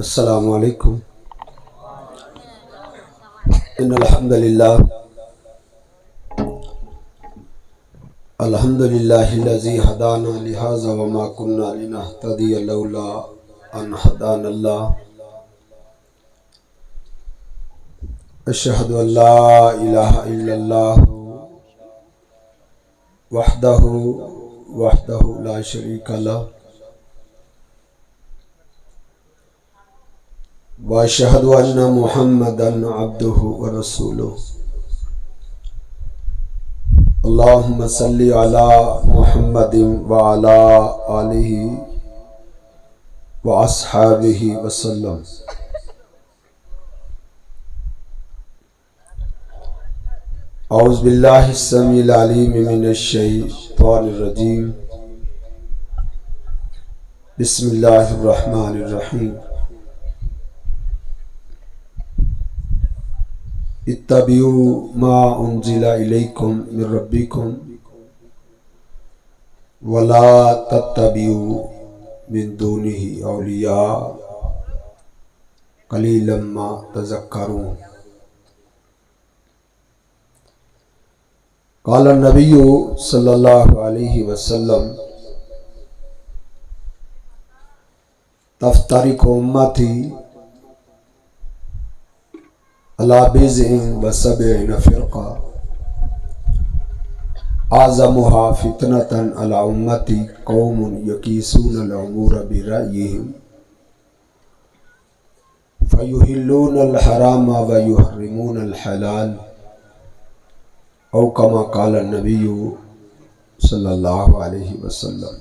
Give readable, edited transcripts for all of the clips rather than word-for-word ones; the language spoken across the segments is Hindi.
अस्सलामु अलैकुम। इन्नल हम्दुलिल्लाह अल्हम्दुलिल्लाहिल्लज़ी हदाना लिहाज़ा व मा कुन्ना लिनहतदिया लौला अन हदानल्लाह। अशहदु अन ला इलाहा इल्लल्लाह वहदहु ला शरीका लह व अशहदु अन्ना मुहम्मदन अब्दुहु व रसूलुहु। अल्लाहुम्मा सल्लि अला मुहम्मदिन व अला आलिहि व अस्हाबिहि वसल्लम। औज़ु बिल्लाहि स्समीइल अलीम मिनश शैतानिर रजीम। बिस्मिल्लाहिर रहमानिर रहीम। इत्तबिउ मा उन्ज़िला इलैकुम मिर रब्बिकुम वला तत्तबिउ मिन दूनिही औलिया कलीलन मा तज़क्करून। क़ाल नबिय्यु सल्लल्लाहु अलैहि वसल्लम तफ्तरिकु उम्मती अला बिज़इन व सबईन फ़िरक़ा आज़मुहा फ़ितनतन अला उम्मती क़ौमुन यकीसूनल उमूर बिरअयिहिम फ़युहिल्लूनल हराम व युहर्रिमूनल हलाल औ कमा क़ाल नबिय्यु सल्लल्लाहु अलैहि वसल्लम।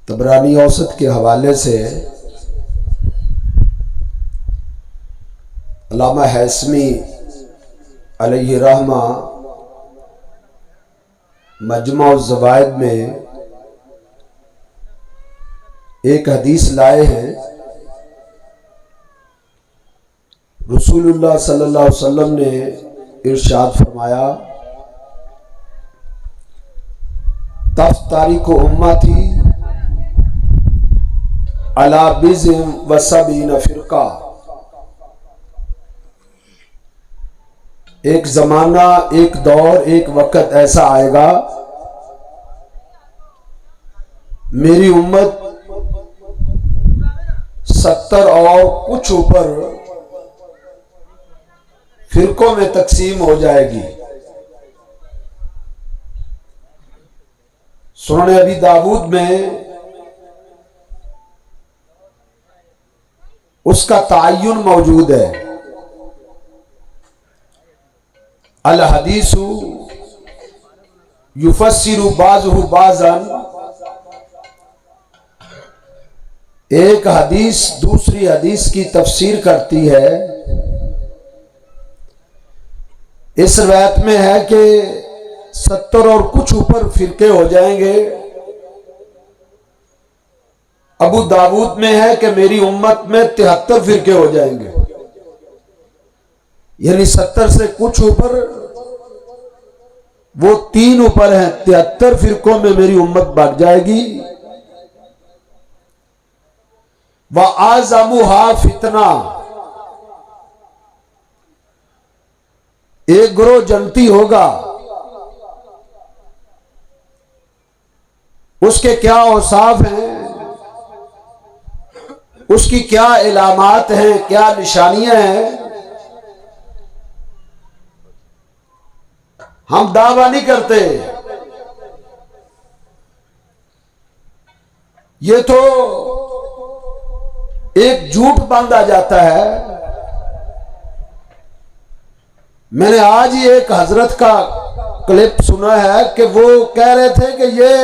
तबरानी औसत के हवाले से अल्लामा हैसमी अलैहि रहमा मजमा-उज़-ज़वाइद में एक हदीस लाए हैं। रसूलुल्लाह सल्लल्लाहु अलैहि वसल्लम ने इरशाद फरमाया, तफ्तारिकु उम्मती अला बिज़इन व सबईन फ़िरक़ा। एक जमाना, एक दौर, एक वक्त ऐसा आएगा मेरी उम्मत 70 और कुछ ऊपर फिरकों में तकसीम हो जाएगी। सुनन अबी दाऊद में उसका ताय्युन मौजूद है। अल हदीसु युफस्सिरु बाज़ुहु बाज़न। एक हदीस दूसरी हदीस की तफसीर करती है। इस रिवायत में है कि 70 और कुछ ऊपर फिरके हो जाएंगे। अबू दाऊद में है कि मेरी उम्मत में 73 फिरके हो जाएंगे, यानी 70 से कुछ ऊपर, वो 3 ऊपर हैं। 73 फिरकों में मेरी उम्मत बढ़ जाएगी। व आज़मुहा फितना। एक ग्रोह जनती होगा, उसके क्या औसाफ हैं, उसकी क्या इलामात हैं, क्या निशानियां हैं, हम दावा नहीं करते। ये तो एक झूठ बांधा जाता है। मैंने आज ही एक हजरत का क्लिप सुना है कि वो कह रहे थे कि ये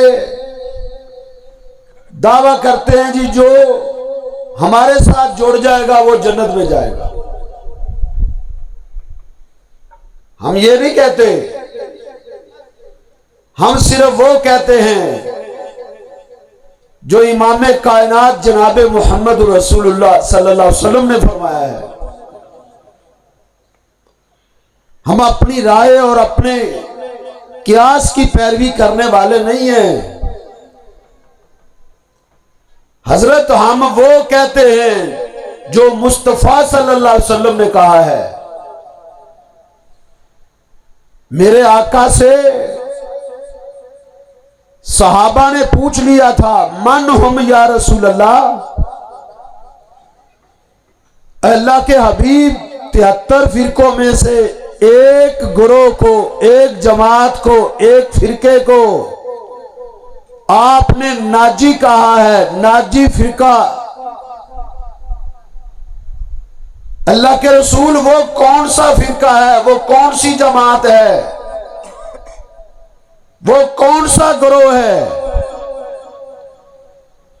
दावा करते हैं जी जो हमारे साथ जुड़ जाएगा वो जन्नत में जाएगा। हम ये नहीं कहते, हम सिर्फ वो कहते हैं जो इमाम कायनात जनाब मोहम्मद रसूलुल्लाह सल्लल्लाहु अलैहि वसल्लम ने फरमाया है। हम अपनी राय और अपने कियास की पैरवी करने वाले नहीं हैं हजरत। हम वो कहते हैं जो मुस्तफा सल्लल्लाहु अलैहि वसल्लम ने कहा है। मेरे आका से सहाबा ने पूछ लिया था, मन हम या रसूल अल्लाह, अल्लाह के हबीब 73 फिरकों में से एक गुरोह को, एक जमात को, एक फिरके को आपने नाजी कहा है, नाजी फिरका। अल्लाह के रसूल वो कौन सा फिरका है, वो कौन सी जमात है, वो कौन सा गुरोह है?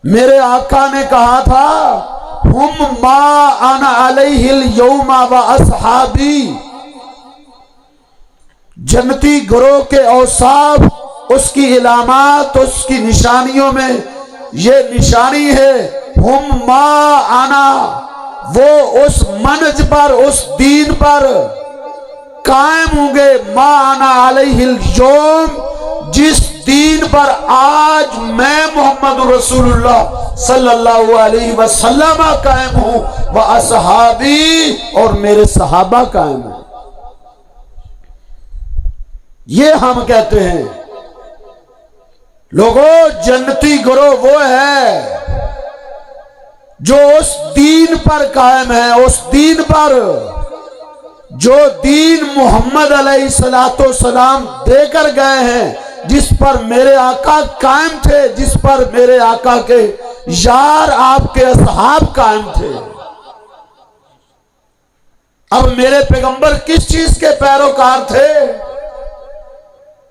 मेरे आका ने कहा था, हुम मा अना अलैहिल यौमा व अस्हाबी। जन्नती गुरोह के औसाफ, उसकी इलामात, उसकी निशानियों में ये निशानी है, हुम मा आना, वो उस मनज पर, उस दीन पर कायम होंगे, मा आना अलैहिल यौम, जिस दीन पर आज मैं मोहम्मद रसूलुल्लाह सल्लल्लाहु अलैहि वसल्लम कायम हूं, व असहाबी, और मेरे सहाबा कायम हैं। ये हम कहते हैं लोगों, जन्नती गुरोह वो है जो उस दीन पर कायम है, उस दीन पर जो दीन मोहम्मद अलैहिस्सलातो सलाम देकर गए हैं, जिस पर मेरे आका कायम थे, जिस पर मेरे आका के यार आपके असहाब कायम थे। अब मेरे पैगंबर किस चीज के पैरोकार थे,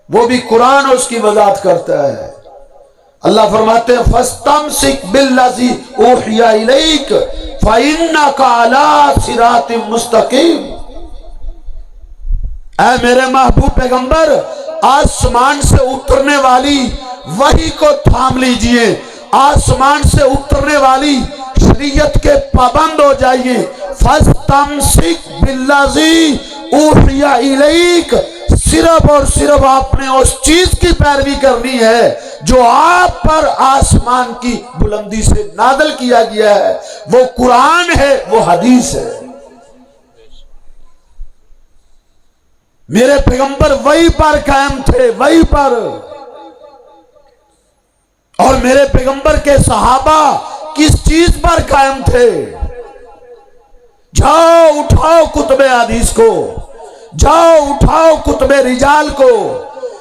वो भी कुरान उसकी वजाहत करता है। अल्लाह फरमाते हैं, फस्तमसिक बिल्लज़ी ऊहिया इलैक फइन्नका अला सिरातिम मुस्तकीम। ऐ मेरे महबूब पैगंबर, आसमान से उतरने वाली वही को थाम लीजिए, आसमान से उतरने वाली शरीयत के पाबंद हो जाइए। फस्तमसिक बिल्लज़ी ऊहिया इलैक, सिर्फ और सिर्फ आपने उस चीज की पैरवी करनी है जो आप पर आसमान की बुलंदी से नादल किया गया है। वो कुरान है, वो हदीस है। मेरे पैगंबर वही पर कायम थे, वही पर। और मेरे पैगंबर के सहाबा किस चीज पर कायम थे? जाओ उठाओ कुतुबे हदीस को, जाओ उठाओ कुतुबे रिजाल को,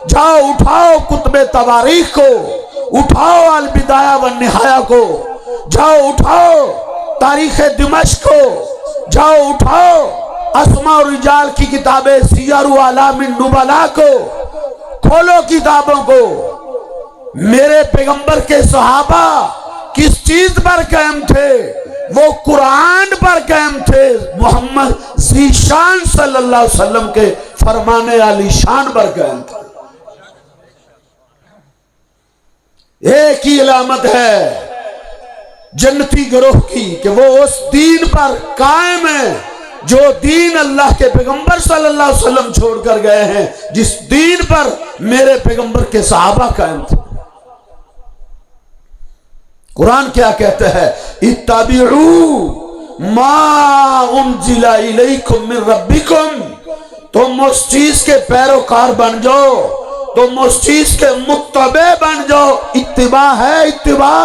जाओ उठाओ कुतुबे तवारीख को, उठाओ अल बिदाया व निहाया को, जाओ उठाओ तारीख दिमश्क को, जाओ उठाओ अस्मा और रिजाल की किताबें, सियर आलामिन नुबला को, खोलो किताबों को। मेरे पैगंबर के सहाबा किस चीज पर कायम थे? वो कुरान पर कायम थे, मोहम्मद ज़ीशान सल्लल्लाहु अलैहि वसल्लम के फरमाने आली शान पर कायम थे। एक ही अलामत है जन्नती गिरोह की कि वो उस दीन पर कायम है जो दीन अल्लाह के पैगंबर सल्लल्लाहु अलैहि वसल्लम छोड़कर गए हैं, जिस दीन पर मेरे पैगंबर के सहाबा कायम थे। कुरान क्या कहता है? इत्तबिऊ मा उनजिला इलैकुम मिन रब्बिकुम, तुम उस चीज के पैरोकार बन जाओ, तुम उस चीज के मुत्तबे बन जाओ। इत्तिबा है, इत्तिबा।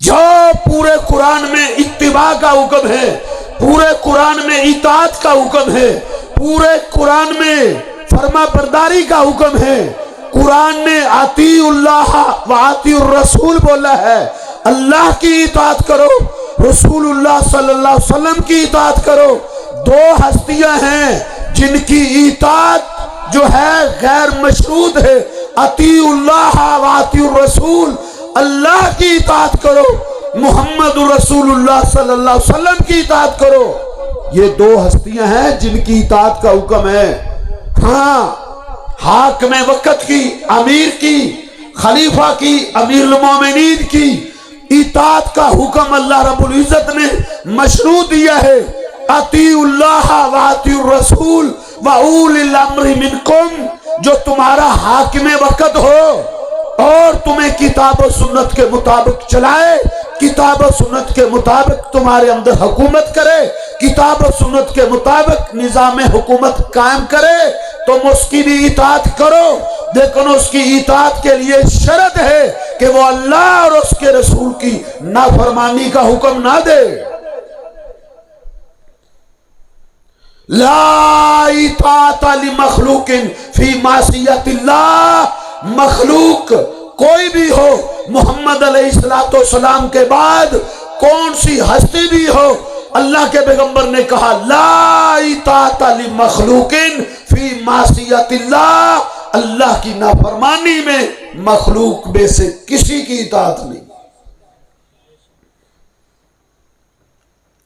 जो पूरे कुरान में इत्तिबा का हुक्म है, पूरे कुरान में इताअत का हुक्म है, पूरे कुरान में फरमा बरदारी का हुक्म है। कुरान ने आतीउल्लाह व आतीउर रसूल बोला है, अल्लाह की इताअत करो, रसूलुल्लाह सल्लल्लाहु अलैहि वसल्लम की इताअत करो। दो हस्तियां हैं जिनकी इताअत जो है गैर मशरूत है, अतीउल्लाह व अतीउर रसूल, अल्लाह की इताअत करो, मुहम्मद रसूलुल्लाह सल्लल्लाहु अलैहि वसल्लम की इताअत करो। ये दो हस्तियां हैं जिनकी इताअत का हुक्म है। हाँ, हाकिम वक्त की, अमीर की, खलीफा की, अमीरुल मोमिनीन की इताअत का हुक्म अल्लाह रब्बुल इज्जत ने मशरू दिया है। अतीउल्लाह व अतीउर रसूल व उलिल अम्रि मिनकुम, जो तुम्हारा हाकिम वक्त हो और तुम्हें किताब और सुन्नत के मुताबिक चलाए, किताब और सुन्नत के मुताबिक तुम्हारे अंदर हुकूमत करे, किताब और सुन्नत के मुताबिक निजाम हुकूमत कायम करे, तुम उसकी भी इताअत करो। लेकिन उसकी इताअत के लिए शर्त है कि वो अल्लाह और उसके रसूल की नाफरमानी का हुक्म ना दे। ला इताअत लि मखलूकिन फी मासियतिल्लाह, मखलूक कोई भी हो, मोहम्मद अलैहिस्सलाम के बाद कौन सी हस्ती भी हो, अल्लाह के पैगंबर ने कहा ला इताअत लि मखलूकिन फी मासियतिल्लाह, अल्लाह की नाफरमानी में मखलूक में से किसी की इताअत नहीं।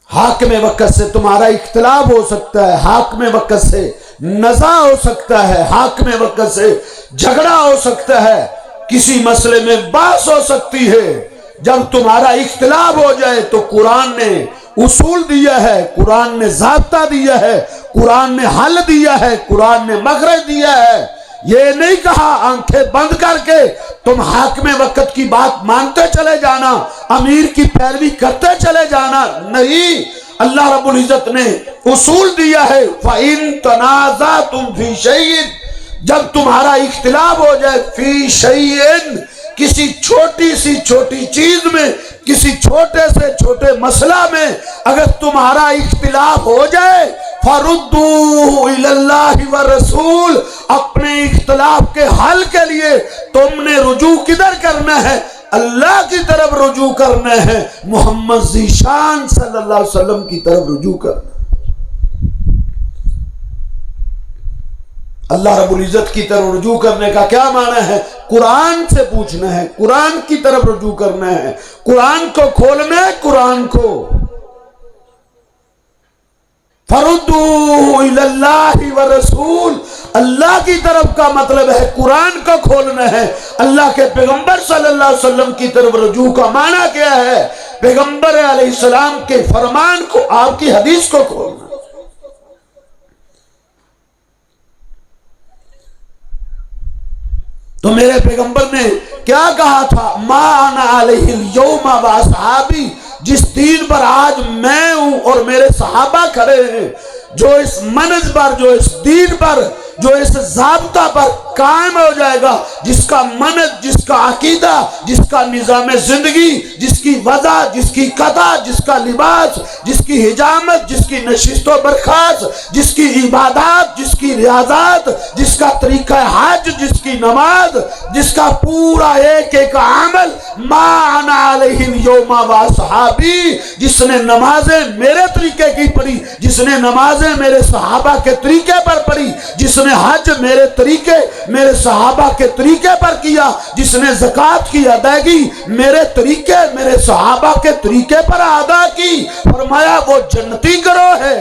हाकिम वक्त से तुम्हारा इख्तिलाफ हो सकता है, हाकिम वक्त से नज़ा हो सकता है, हाकिम वक्त से झगड़ा हो सकता है, किसी मसले में बहस हो सकती है। जब तुम्हारा इख्तिलाफ हो जाए तो कुरान ने उसूल दिया है, कुरान ने ज़ाब्ता दिया है, कुरान ने हल दिया है, कुरान ने मखरज दिया है। ये नहीं कहा आंखें बंद करके तुम हाकिम वक्त की बात मानते चले जाना, अमीर की पैरवी करते चले जाना, नहीं। अल्लाह रब्बुल इज्जत ने उसूल दिया है, फ़इन तनाज़अतुम फी शैइन, जब तुम्हारा इख्तिलाफ हो जाए, फी शैइन, किसी छोटी सी छोटी चीज में, किसी छोटे से छोटे मसला में अगर तुम्हारा इख्तिलाफ हो जाए, फरुद्दूहु इलल्लाहि व रसूल, अपने इख्तिलाफ के हल के लिए तुमने रुजू किधर करना है? अल्लाह की तरफ रुजू करना है, मोहम्मद ज़ीशान सल्लल्लाहु अलैहि वसल्लम की तरफ रुजू करना। अल्लाह रब्बुल इज्जत की तरफ रुजू करने का क्या माना है? कुरान से पूछना है, कुरान की तरफ रुजू करना है, कुरान को खोलना है, कुरान को। फरुद्दूहु इलल्लाहि व रसूल, अल्लाह की तरफ का मतलब है कुरान को खोलना है। अल्लाह के पैगंबर सल्लल्लाहु अलैहि वसल्लम की तरफ रुजू का माना क्या है? पैगंबर अलैहिस्सलाम के फरमान को, आपकी हदीस को खोलना। तो मेरे पैगंबर ने क्या कहा था? मा अना अलैहिल यौमा व असहाबी, जिस दीन पर आज मैं हूं और मेरे सहाबा खड़े हैं, जो इस मनज पर, जो इस दीन पर, जो इस ज़ाब्ता पर कायम हो जाएगा, जिसका मनज, जिसका अकीदा, जिसका निज़ाम जिंदगी, जिसकी वज़ा, जिसकी कदा, जिसका लिबास, जिसकी हिजामत, जिसकी नशिस्त व बरखास्त, जिसकी इबादत, जिसकी रियाज़त, जिसका तरीका हज, जिसकी नमाज, जिसका पूरा एक एक अमल मा अना अलैहिल यौमा व असहाबी, जिसने नमाजें मेरे तरीके की पढ़ी, जिसने नमाजें मेरे सहाबा के तरीके पर पढ़ी, जिसने हज मेरे तरीके, मेरे सहाबा के तरीके पर किया, जिसने ज़कात की अदायगी मेरे तरीके, मेरे सहाबा के तरीके पर अदा की, फरमाया वो जन्नती गिरोह है।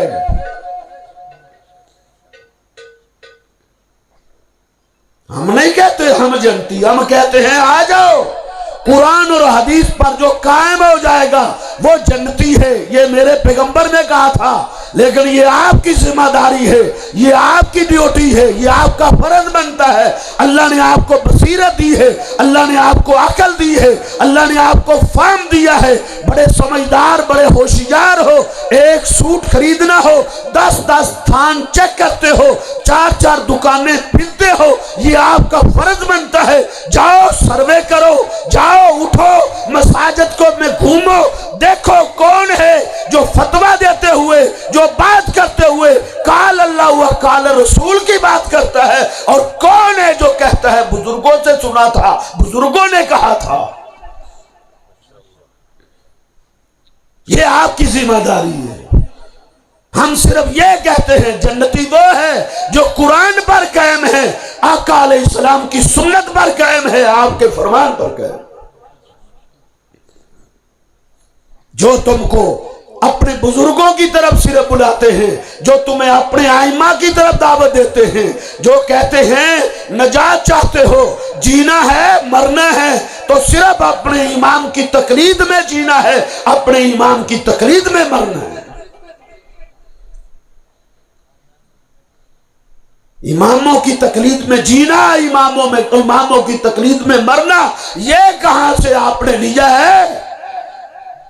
हम नहीं कहते हम जन्नती, हम कहते हैं आ जाओ, कुरान और हदीस पर जो कायम हो जाएगा वो जन्नती है। ये मेरे पैगंबर ने कहा था, लेकिन ये आपकी जिम्मेदारी है, ये आपकी ड्यूटी है, ये आपका फर्ज बनता है। अल्लाह ने आपको बसीरत दी है, अल्लाह ने आपको अकल दी है, अल्लाह ने आपको फाहम दिया है। बड़े समझदार, बड़े होशियार हो, एक सूट खरीदना हो 10-10 थान चेक करते हो, 4-4 दुकानें फिरते हो, ये आपका फर्ज बनता है। जाओ सर्वे करो, जाओ उठो, मसाजिद को में घूमो, देखो कौन है जो फतवा देते हुए, जो बात करते हुए काल अल्लाह व काल रसूल की बात करता है, और कौन है जो कहता है बुजुर्गों से सुना था, बुजुर्गों ने कहा था। ये आपकी जिम्मेदारी है। हम सिर्फ ये कहते हैं जन्नती वो है जो कुरान पर कायम है, आका अलैहिस्सलाम की सुन्नत पर कायम है, आपके फरमान पर कायम। जो तुमको अपने बुजुर्गों की तरफ सिर्फ बुलाते हैं, जो तुम्हें अपने आइमा की तरफ दावत देते हैं, जो कहते हैं नजात चाहते हो, जीना है मरना है तो सिर्फ अपने इमाम की तकलीद में जीना है, अपने इमाम की तकलीद में मरना है। इमामों की तकलीद में जीना, इमामों की तकलीद में मरना, ये कहां से आपने लिया है?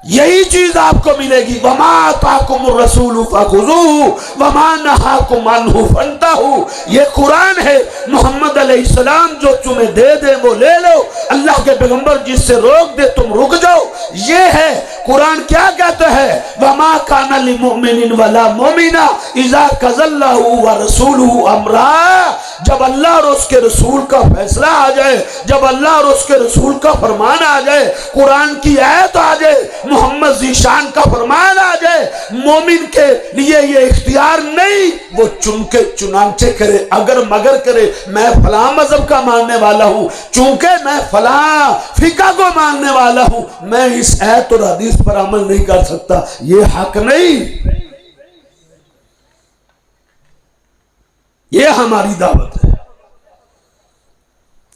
यही चीज आपको मिलेगी। वमा ताकुमुर रसूलु फखुज़ूहु वमा नहाकुम अन्हु फंतहु। ये कुरान है, मोहम्मद अलैहिस्सलाम जो तुम्हें दे दे वो ले लो, अल्लाह के पैगंबर जिससे रोक दे तुम रुक जाओ। ये है कुरान। क्या कहता है? वमा काना लिमुमिनिन वला मुमिना इज़ा कज़ल्लाहु व रसूलुहु अमरा। जब अल्लाह और उसके रसूल का फैसला आ जाए, जब अल्लाह और उसके रसूल का फरमान आ जाए, कुरान की आयत आ जाए, मोहम्मद जीशान का फरमान आ जाए, मोमिन के लिए ये इख्तियार नहीं वो चुनके चुनांचे करे, अगर मगर करे मैं फला मजहब का मानने वाला हूं, चूंकि मैं फला फिका को मानने वाला हूं, मैं इस आयत और हदीस पर अमल नहीं कर सकता। ये हक नहीं। ये हमारी दावत है,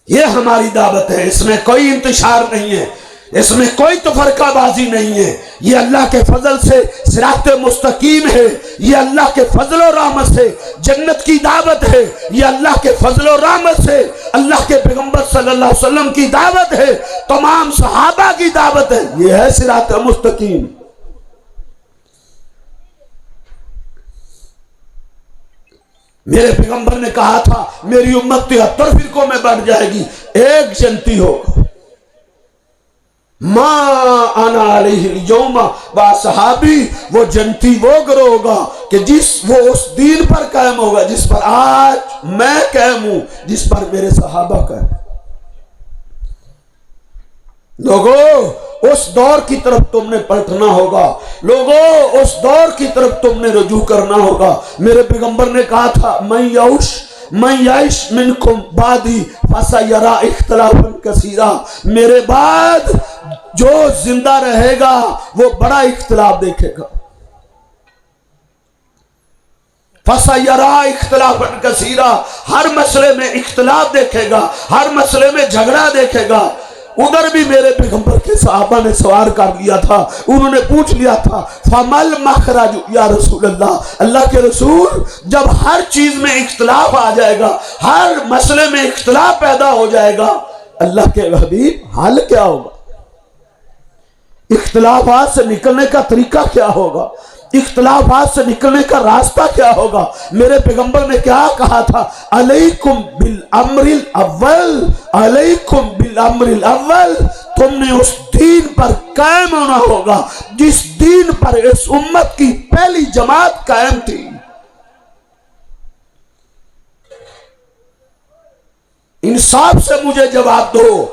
ये हमारी दावत है। इसमें कोई इंतशार नहीं है, इसमें कोई तफरकाबाजी नहीं है। ये अल्लाह के फजल से सिरात मुस्तकीम है, ये अल्लाह के फजल और रहमत से जन्नत की दावत है, ये अल्लाह के फजल और रहमत से अल्लाह के पैगंबर सल्लल्लाहु अलैहि वसल्लम की दावत है, तमाम सहाबा की दावत है। ये है सिरात मुस्तकीम। मेरे पैगंबर ने कहा था मेरी उम्मत 73 फिरकों में बढ़ जाएगी, एक जन्नती होगा। मा आना अलैहि यौमा व सहाबी, वो जन्नती वो गिरोह होगा कि वो उस दीन पर कायम होगा जिस पर आज मैं कायम हूं, जिस पर मेरे सहाबा कायम। लोगों, उस दौर की तरफ तुमने पलटना होगा, लोगों उस दौर की तरफ तुमने रुजू करना होगा। मेरे पैगंबर ने कहा था मैं याइश मिनकुम बादी फसयरा इख्तिलाफन कसीरा। मेरे बाद जो जिंदा रहेगा वो बड़ा इख्तिलाफ देखेगा। फसयरा इख्तिलाफन कसीरा, हर मसले में इख्तिलाफ देखेगा, हर मसले में झगड़ा देखेगा। उधर भी मेरे पैगंबर के सहाबा ने सवार कर लिया था, उन्होंने पूछ लिया था फमल मखराज या रसूल अल्लाह, अल्लाह के रसूल जब हर चीज में इख्तिलाफ आ जाएगा, हर मसले में इख्तिलाफ पैदा हो जाएगा, अल्लाह के हबीब हाल क्या होगा? इख्तिलाफात से निकलने का तरीका क्या होगा? इख्तिलाफात से निकलने का रास्ता क्या होगा? मेरे पैगंबर ने क्या कहा था? अलैकुम बिल अम्रिल अव्वल, अलैकुम बिल अम्रिल अव्वल। तुमने उस दीन पर कायम होना होगा जिस दीन पर इस उम्मत की पहली जमात कायम थी। इंसाफ से मुझे जवाब दो,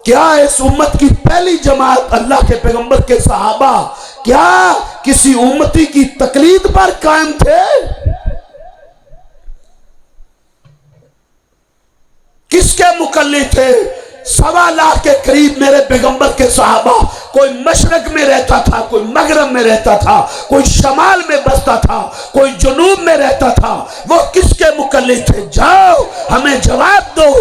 क्या इस उम्मत की पहली जमात अल्लाह के पैगंबर के सहाबा क्या किसी उम्मती की तकलीद पर कायम थे? किसके मुकल्लिद थे? 1.25 लाख के करीब मेरे पैगंबर के सहाबा, कोई मशरक में रहता था, कोई मगरब में रहता था, कोई शमाल में बसता था, कोई जुनूब में रहता था। वो किसके मुकल्लिद थे? जाओ हमें जवाब दो,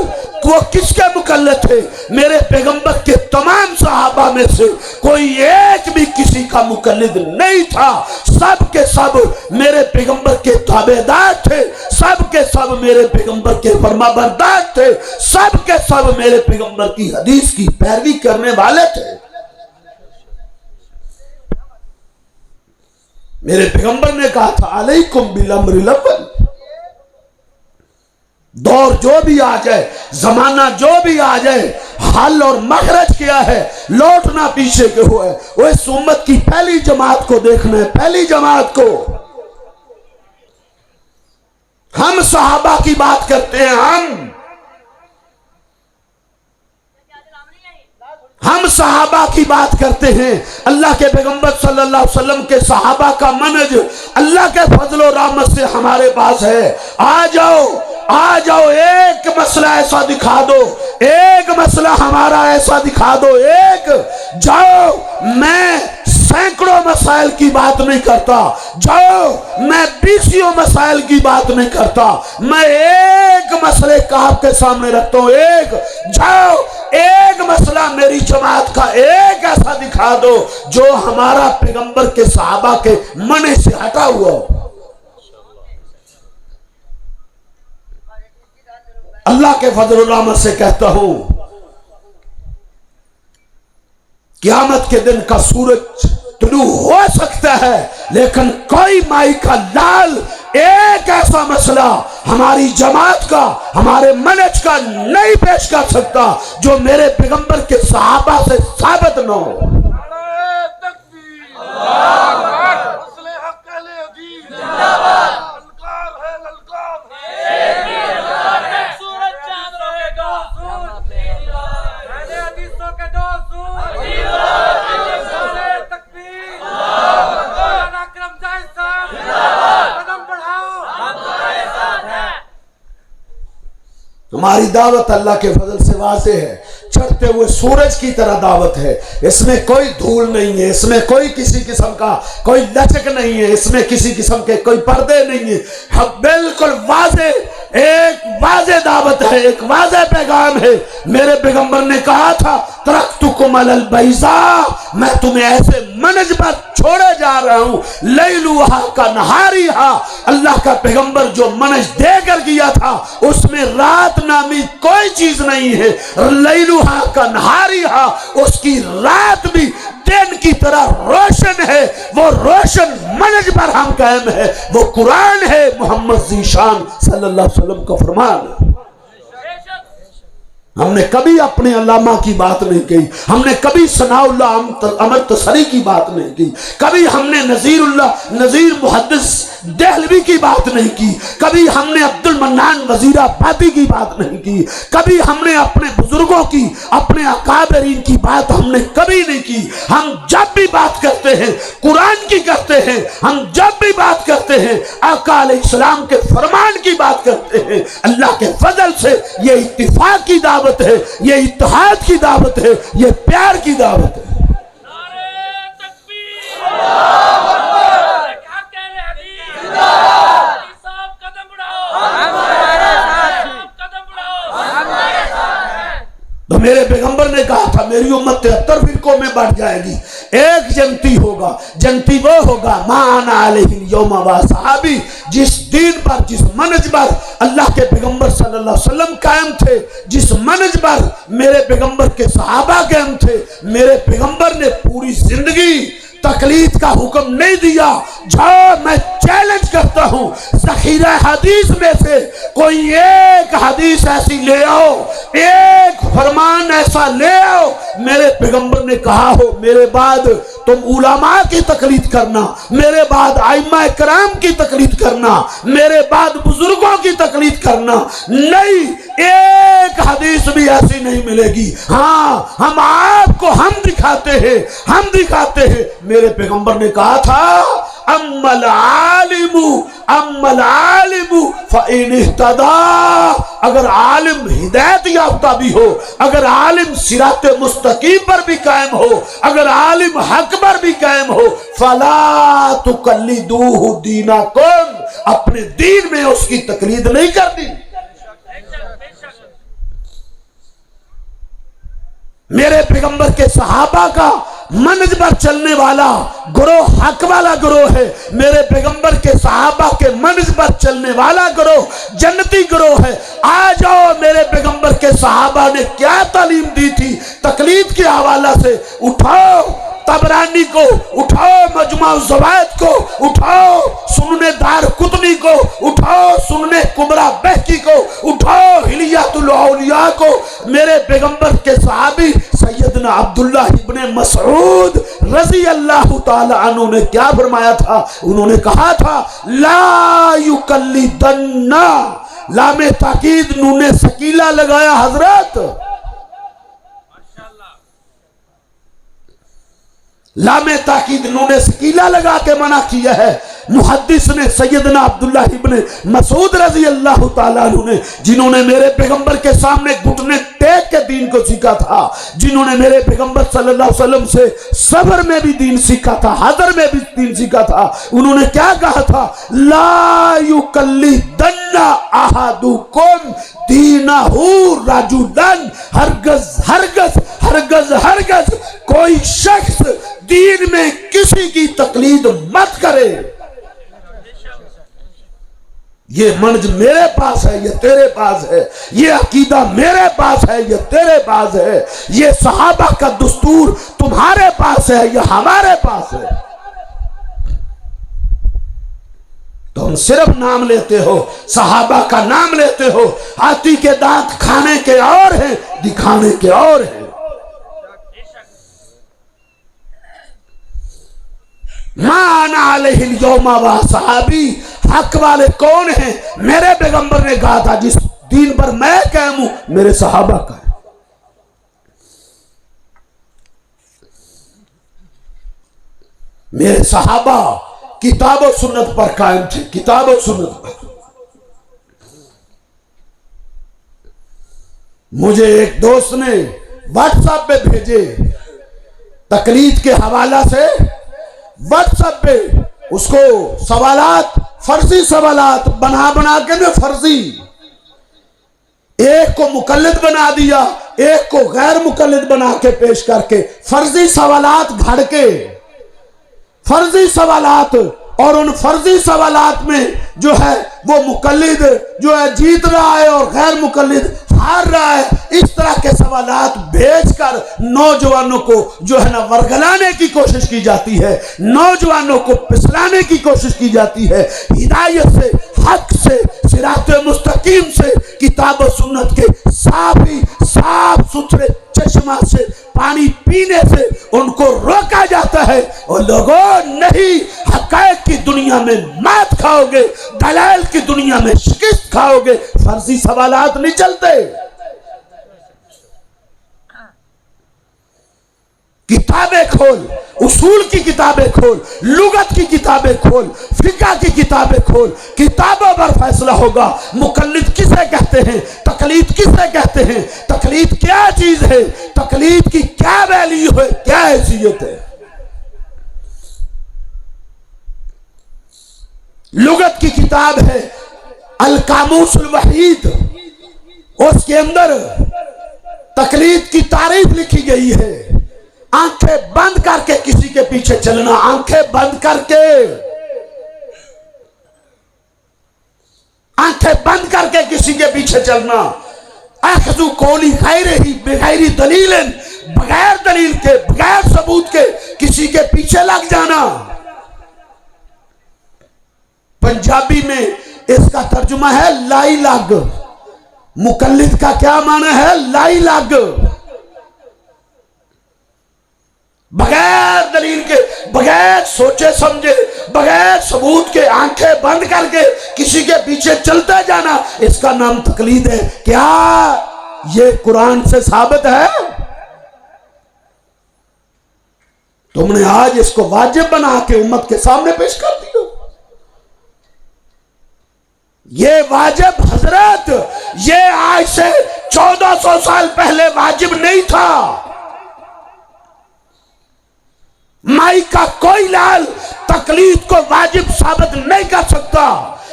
वो किसके मुकल्लिद थे? मेरे पैगंबर के तमाम सहाबा में से कोई एक भी किसी का मुकल्लिद नहीं था। सब के सब मेरे पैगंबर के ताबेदार थे, सब के सब मेरे पैगंबर के फरमाबरदार थे, सब के सब मेरे पैगंबर की हदीस की पैरवी करने वाले थे। मेरे पैगंबर ने कहा था अलैकुम बिल अम्रिल अव्वल। दौर जो भी आ जाए, जमाना जो भी आ जाए, हल और मखरज क्या है? लौटना पीछे के हुए। वो इस उम्मत की पहली जमात को देखना है, पहली जमात को। हम सहाबा की बात करते हैं, हम सहाबा की बात करते हैं। अल्लाह के पैगंबर सल्लल्लाहु अलैहि वसल्लम के सहाबा का मनहज अल्लाह के फजल और रहमत से हमारे पास है। आ जाओ आ जाओ, एक मसला ऐसा दिखा दो, एक मसला हमारा ऐसा दिखा दो, एक जाओ। मैं सैकड़ों मसाइल की बात नहीं करता, जाओ मैं बीसियों मसाइल की बात नहीं करता, मैं एक मसले का आपके सामने रखता हूं। एक जाओ, एक मसला मेरी जमात का एक ऐसा दिखा दो जो हमारा पैगंबर के सहाबा के मन से हटा हुआ हो। अल्लाह के फजल से कहता हूं, क़यामत के दिन का सूरज तुलू हो सकता है, लेकिन कोई माई का लाल एक ऐसा मसला हमारी जमात का, हमारे मनहज का नहीं पेश कर सकता जो मेरे पैगंबर के सहाबा से साबित न हो। हमारी दावत अल्लाह के फजल से वाज़े है, चढ़ते हुए सूरज की तरह दावत है। इसमें कोई धूल नहीं है, इसमें कोई किसी किस्म का कोई लचक नहीं है, इसमें किसी किस्म के कोई पर्दे नहीं है। हम बिल्कुल वाज़े, एक वाज़े दावत है, एक वाज़े पैगाम है। मेरे पैगंबर ने कहा था, तरक्तुकुम अलल बैज़ा, मैं तुम्हें ऐसे मनहज पर छोड़े जा रहा हूं, लैलुहा का नहारिहा। अल्लाह का पैगंबर जो मनहज देकर गया था उसमें रात नामी कोई चीज नहीं है। लैलुहा का नहारिहा, उसकी रात भी दिन की तरह रोशन है। वो रोशन मनहज पर हम कायम है, वो कुरान है, मोहम्मद ज़ीशान सल्लल्लाहु अलैहि वसल्लम का फरमान है। हमने कभी अपने अल्लामा की बात नहीं कही, हमने कभी सनाउल्लाह अमर तसरी की बात नहीं की, कभी हमने नज़ीर मुहद्दिस देहलवी की बात नहीं की, कभी हमने अब्दुल मन्नान वजीराबादी की बात नहीं की, कभी हमने अपने बुजुर्गों की, अपने अकाबरीन की बात हमने कभी नहीं की। हम जब भी बात करते हैं कुरान की करते हैं, हम जब भी बात करते हैं आका अलैहिस्सलाम के फरमान की बात करते हैं। अल्लाह के फजल से ये इत्तिफाक की दावत है, ये इत्तेहाद की दावत है, ये प्यार की दावत है। तो मेरे पैगंबर ने कहा था, मेरी उम्मत 73 फिरकों में बढ़ जाएगी, एक जनती होगा, जनती वो होगा माना अलैहि यौमा व सहाबी, जिस दीन पर, जिस मनहज पर अल्लाह के पैगंबर सल्लल्लाहु अलैहि वसल्लम कायम थे, जिस मनहज पर मेरे पैगंबर के सहाबा कायम थे। मेरे पैगंबर ने पूरी जिंदगी तकलीद का हुक्म नहीं दिया। जाओ, मैं चैलेंज करता हूं, ज़ख़ीरा हदीस में से कोई एक हदीस ऐसी ले आओ, एक फरमान ऐसा ले आओ मेरे पैगंबर ने कहा हो मेरे बाद तुम उलमा की तकलीद करना, मेरे बाद आइम्मा किराम की तकलीद करना, मेरे बाद बुजुर्गों की तकलीद करना। नहीं, एक हदीस भी ऐसी नहीं मिलेगी। हाँ, हम आपको हम दिखाते हैं। मेरे पैगंबर ने कहा था, अम्मल आलिमु फ़इन इह्तदा, अगर आलिम हिदायत याफ्ता भी हो, अगर आलिम सिरात मुस्तकीम पर भी कायम हो, अगर आलिम हक पर भी कायम हो, फला तुकल्लिदूहु दीनकुम, अपने दीन में उसकी तकलीद नहीं करनी। मेरे पैगंबर के सहाबा का मनहज पर चलने वाला ग्रोह हक वाला ग्रोह है। मेरे पैगंबर के सहाबा के मनहज पर चलने वाला ग्रोह जन्नती ग्रोह है। आ जाओ, मेरे पैगंबर के सहाबा ने क्या तालीम दी थी तकलीद के हवाला से, उठाओ तबरानी को, उठाओ मजमा ज़वाइद को, उठाओ सुनने दारक़ुतनी को, उठाओ सुनने कुबरा बहकी को, उठाओ हिलियातुल औलिया को। मेरे पैगंबर के सहाबी सैयदना अब्दुल्लाह इब्ने मसऊद रज़ी अल्लाह ताला अन्हु ने क्या फरमाया था? उन्होंने कहा था, ला युकल्लिदन्ना, लामे ताकीद नूने सकीला लगाया हजरत, लामे ताकीद नूने सकीला लगा के मना किया है। मुहद्दिस ने सैयदना अब्दुल्लाह इब्ने मसूद रजी अल्लाह ताला अन्हु ने, जिन्होंने मेरे पैगंबर के सामने घुटने टेक के दीन को सीखा था, जिन्होंने मेरे पैगंबर सल्लल्लाहु अलैहि वसल्लम से सब्र में भी दीन सीखा था, हज़र में भी दीन सीखा था, उन्होंने क्या कहा था? ला युकल्लिदन्ना अहादुकुम दीनहु रजुलन, हरगज हरगज हरगज हरगज कोई शख्स दीन में किसी की तकलीद मत करे। ये मंज मेरे पास है, ये तेरे पास है, ये अकीदा मेरे पास है, ये तेरे पास है, ये सहाबा का दस्तूर तुम्हारे पास है, ये हमारे पास है। तुम सिर्फ नाम लेते हो, सहाबा का नाम लेते हो, हाथी के दांत खाने के और हैं, दिखाने के और हैं। माना अलैहिल यौमा व सहाबी, हक वाले कौन हैं? मेरे पैगंबर ने कहा था जिस दीन पर मैं कायम हूं मेरे सहाबा का है। मेरे सहाबा किताब और सुन्नत पर कायम थे, किताब और सुन्नत पर। मुझे एक दोस्त ने व्हाट्सएप पे भेजे, तकलीद के हवाला से व्हाट्सएप पे उसको सवालात, फर्जी सवालात बना बना के ना, फर्जी, एक को मुकल्लिद बना दिया, एक को गैर मुकल्लिद बना के पेश करके, फर्जी सवालात घड़ के, फर्जी सवालात, और उन फर्जी सवालात में जो है वो मुकल्लिद जो है जीत रहा है और गैर मुकल्लिद हार रहा है। इस तरह के सवालात भेजकर नौजवानों को जो है ना वर्गलाने की कोशिश की जाती है, नौजवानों को पिसलाने की कोशिश की जाती है। हिदायत से, हक से, सिराते मुस्तकीम से, किताब और सुन्नत के साफ सुथरे चश्मा से पानी पीने से उनको रोका जाता है। और लोगों, नहीं, हक़ाइक़ की दुनिया में मात खाओगे, दलाल की दुनिया में शिकस्त खाओगे, फर्जी सवालात नहीं चलते। किताबें खोल, उसूल की किताबें खोल, लुगत की किताबें खोल, फिक़ह की किताबें खोल, किताबों पर फैसला होगा। मुकल्लिद किसे कहते हैं, तकलीद किसे कहते हैं, तकलीद क्या चीज है, तकलीद की क्या वैल्यू है, क्या हैसियत है। लुगत की किताब है अल कामूसुल वहीद, उसके अंदर तकलीद की तारीफ लिखी गई है। आंखें बंद करके किसी के पीछे चलना, आंखें बंद करके, आंखें बंद करके किसी के पीछे चलना। अखज़ु कौली गैरिही बिगैरि दलीलिन, बगैर दलील के, बगैर सबूत के किसी के पीछे लग जाना। पंजाबी में इसका तर्जुमा है लाई लग। मुकल्लिद का क्या माना है? लाई लग। बगैर दलील के, बगैर सोचे समझे, बगैर सबूत के आंखें बंद करके किसी के पीछे चलता जाना, इसका नाम तकलीद है। क्या ये कुरान से साबित है? तुमने आज इसको वाजिब बना के उम्मत के सामने पेश कर दिया। ये वाजिब हजरत, ये आज से 1400 साल पहले वाजिब नहीं था। माई का कोई लाल तकलीद को वाजिब साबित नहीं कर सकता।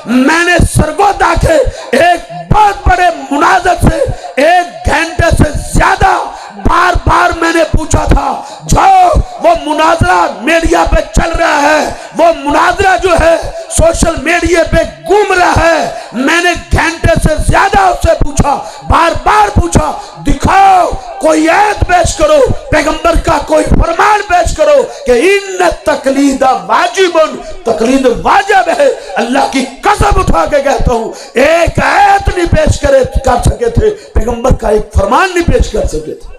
मैंने सरगोदा के एक बहुत बड़े मुनाजर से 1 घंटे से ज्यादा बार बार मैंने पूछा था, जो वो मुनाजरा मीडिया पे चल रहा है, वो मुनाजरा जो है सोशल मीडिया पे घूम रहा है, मैंने घंटे से ज्यादा उससे पूछा, बार बार पूछा, दिखाओ कोई आयत पेश करो, पैगंबर का कोई फरमान पेश करो कि इन तकलीद वाजिबुन, तकलीद वाजिब है। अल्लाह की कसम उठा के कहता हूं, एक आयत नहीं पेश कर सके थे, पैगंबर का एक फरमान नहीं पेश कर सके थे।